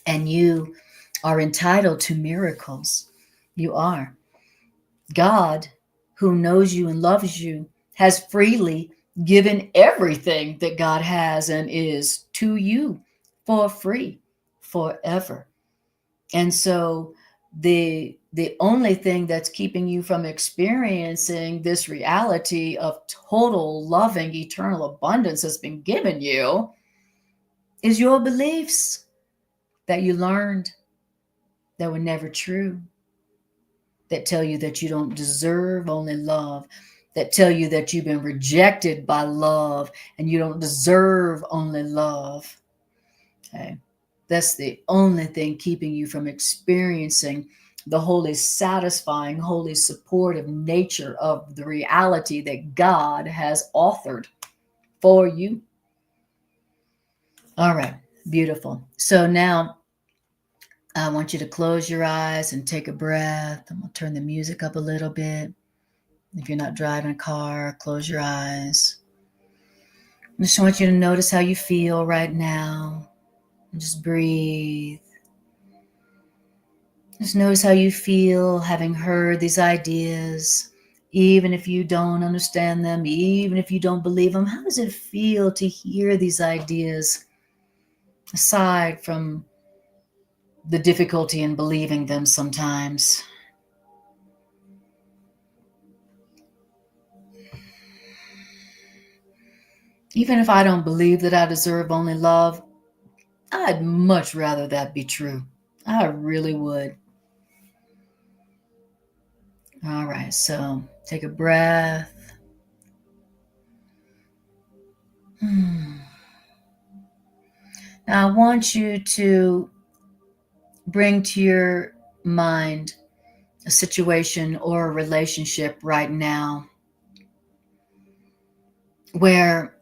And you are entitled to miracles. You are. God, who knows you and loves you, has freely given everything that God has and is to you for free, forever. And so the only thing that's keeping you from experiencing this reality of total loving eternal abundance that's been given you is your beliefs that you learned that were never true. that tell you that you don't deserve only love, that tell you that you've been rejected by love and you don't deserve only love. Okay. That's the only thing keeping you from experiencing the wholly satisfying, wholly supportive nature of the reality that God has authored for you. All right, beautiful. So now I want you to close your eyes and take a breath. I'm going to turn the music up a little bit. If you're not driving a car, close your eyes. I just want you to notice how you feel right now. And just breathe. Just notice how you feel having heard these ideas. Even if you don't understand them, even if you don't believe them, how does it feel to hear these ideas aside from the difficulty in believing them sometimes? Even if I don't believe that I deserve only love, I'd much rather that be true. I really would. All right, so take a breath. Now I want you to bring to your mind a situation or a relationship right now where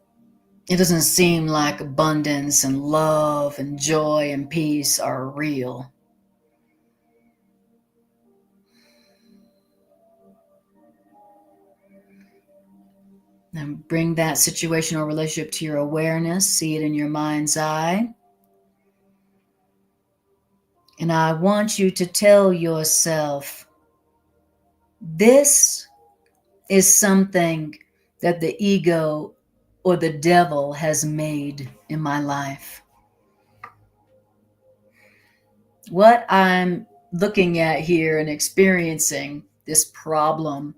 it doesn't seem like abundance and love and joy and peace are real. And bring that situation or relationship to your awareness. See it in your mind's eye. And I want you to tell yourself, this is something that the ego or the devil has made in my life. What I'm looking at here and experiencing, this problem,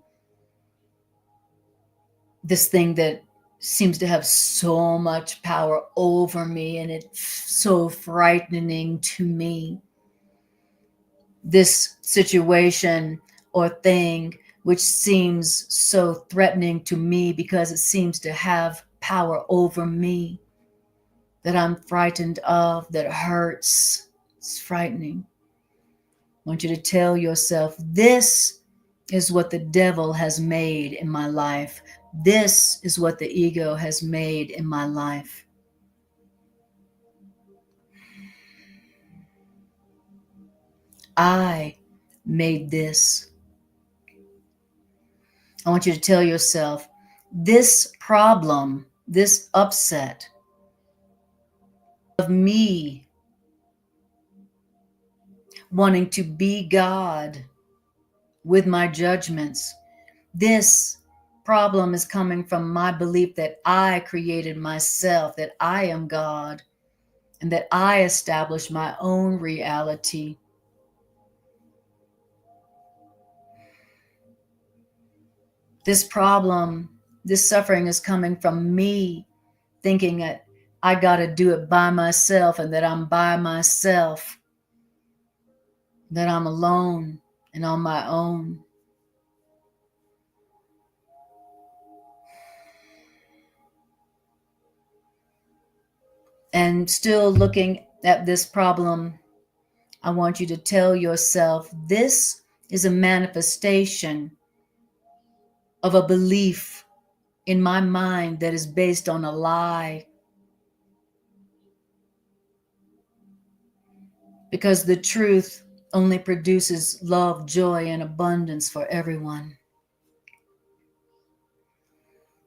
this thing that seems to have so much power over me and it's so frightening to me. This situation or thing which seems so threatening to me because it seems to have power over me, that I'm frightened of, that hurts. It's frightening. I want you to tell yourself, this is what the devil has made in my life. This is what the ego has made in my life. I made this. I want you to tell yourself, this problem, this upset of me wanting to be God with my judgments, this problem is coming from my belief that I created myself, that I am God, and that I established my own reality. This problem, this suffering is coming from me thinking that I got to do it by myself and that I'm by myself, that I'm alone and on my own. And still looking at this problem, I want you to tell yourself, this is a manifestation of a belief in my mind that is based on a lie. Because the truth only produces love, joy, and abundance for everyone.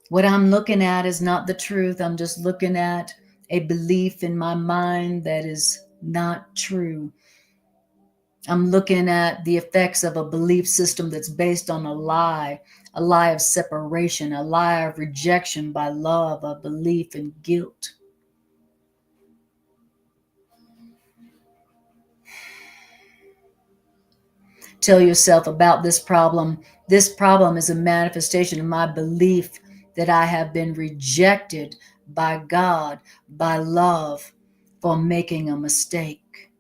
What I'm looking at is not the truth. I'm just looking at a belief in my mind that is not true. I'm looking at the effects of a belief system that's based on a lie of separation, a lie of rejection by love, a belief in guilt. Tell yourself about this problem. This problem is a manifestation of my belief that I have been rejected by God, by love, for making a mistake.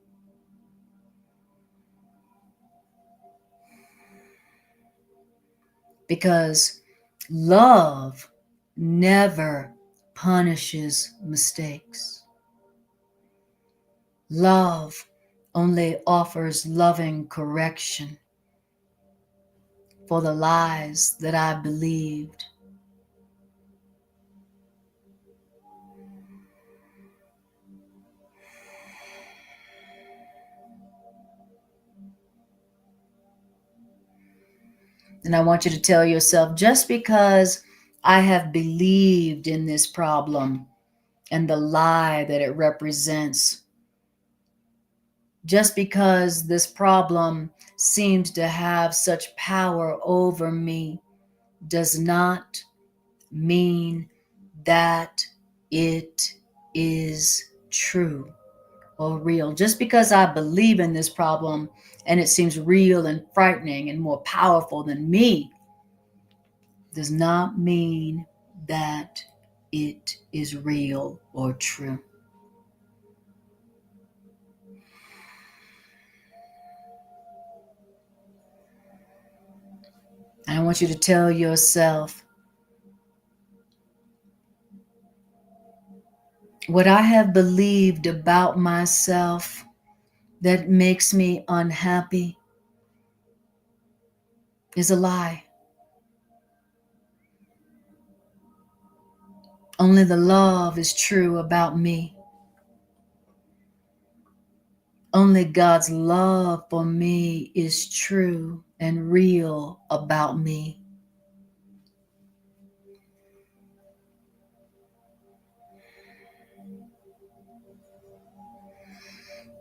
because love never punishes mistakes. Love only offers loving correction for the lies that I believed. And I want you to tell yourself, just because I have believed in this problem and the lie that it represents, just because this problem seems to have such power over me, does not mean that it is true or real. Just because I believe in this problem and it seems real and frightening and more powerful than me, does not mean that it is real or true. And I want you to tell yourself, what I have believed about myself that makes me unhappy is a lie. Only the love is true about me. Only God's love for me is true and real about me.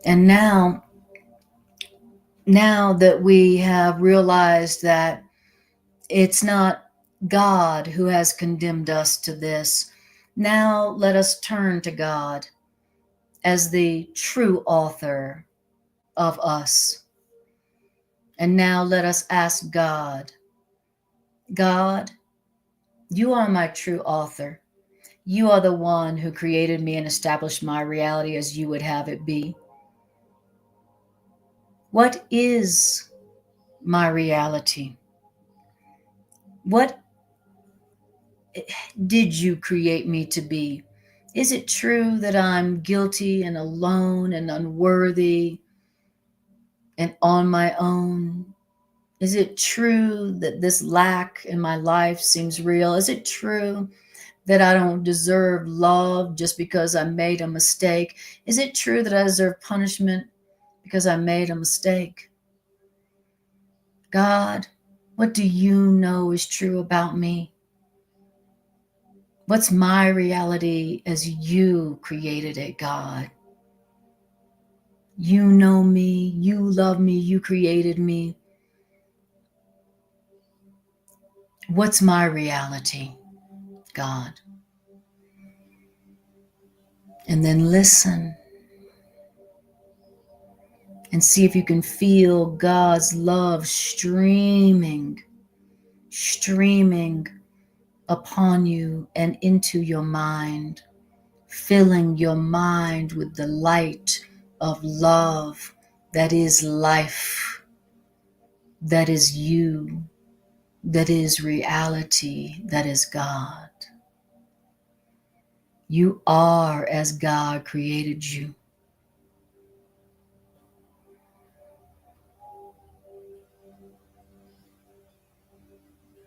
And now that we have realized that it's not God who has condemned us to this, now let us turn to God as the true author of us. And now let us ask God, God, you are my true author. You are the one who created me and established my reality as you would have it be. What is my reality? What did you create me to be? Is it true that I'm guilty and alone and unworthy and on my own? Is it true that this lack in my life seems real? Is it true that I don't deserve love just because I made a mistake? Is it true that I deserve punishment because I made a mistake? God, what do you know is true about me? What's my reality as you created it, God? You know me, you love me, you created me. What's my reality, God? And then listen and see if you can feel God's love streaming upon you and into your mind, filling your mind with the light of love that is life, that is you, that is reality, that is God. You are as God created you.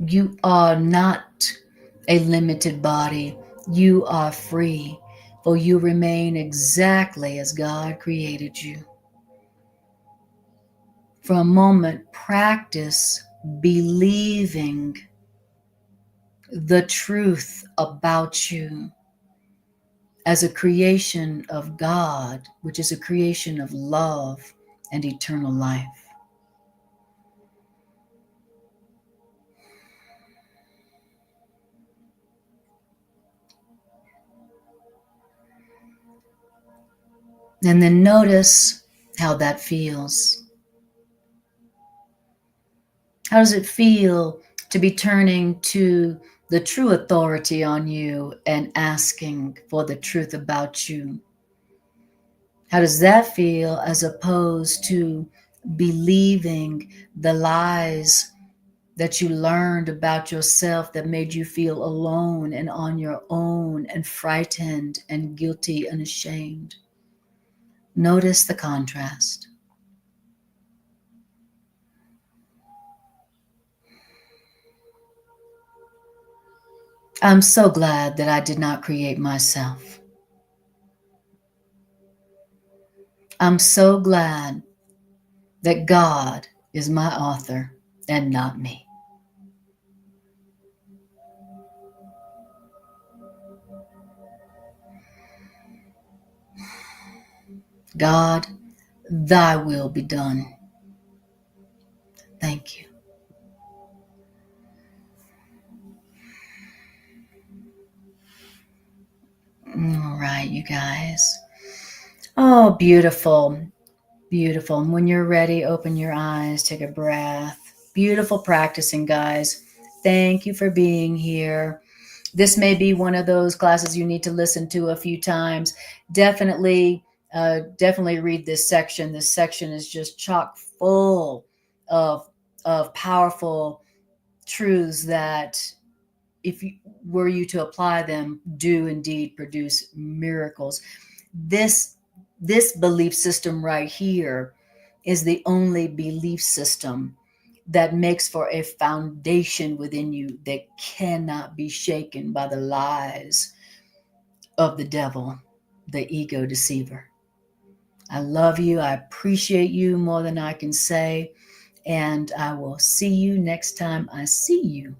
You are not a limited body. You are free, for you remain exactly as God created you. For a moment, practice believing the truth about you as a creation of God, which is a creation of love and eternal life. And then notice how that feels. How does it feel to be turning to the true authority on you and asking for the truth about you? How does that feel as opposed to believing the lies that you learned about yourself that made you feel alone and on your own and frightened and guilty and ashamed. Notice the contrast. I'm so glad that I did not create myself. I'm so glad that God is my author and not me. God, thy will be done. Thank you. All right, you guys. Oh, beautiful. Beautiful. And when you're ready, open your eyes, take a breath. Beautiful practicing, guys. Thank you for being here. This may be one of those classes you need to listen to a few times. Definitely read this section. This section is just chock full of powerful truths that, if you were you to apply them, do indeed produce miracles. This belief system right here is the only belief system that makes for a foundation within you that cannot be shaken by the lies of the devil, the ego deceiver. I love you. I appreciate you more than I can say. And I will see you next time I see you.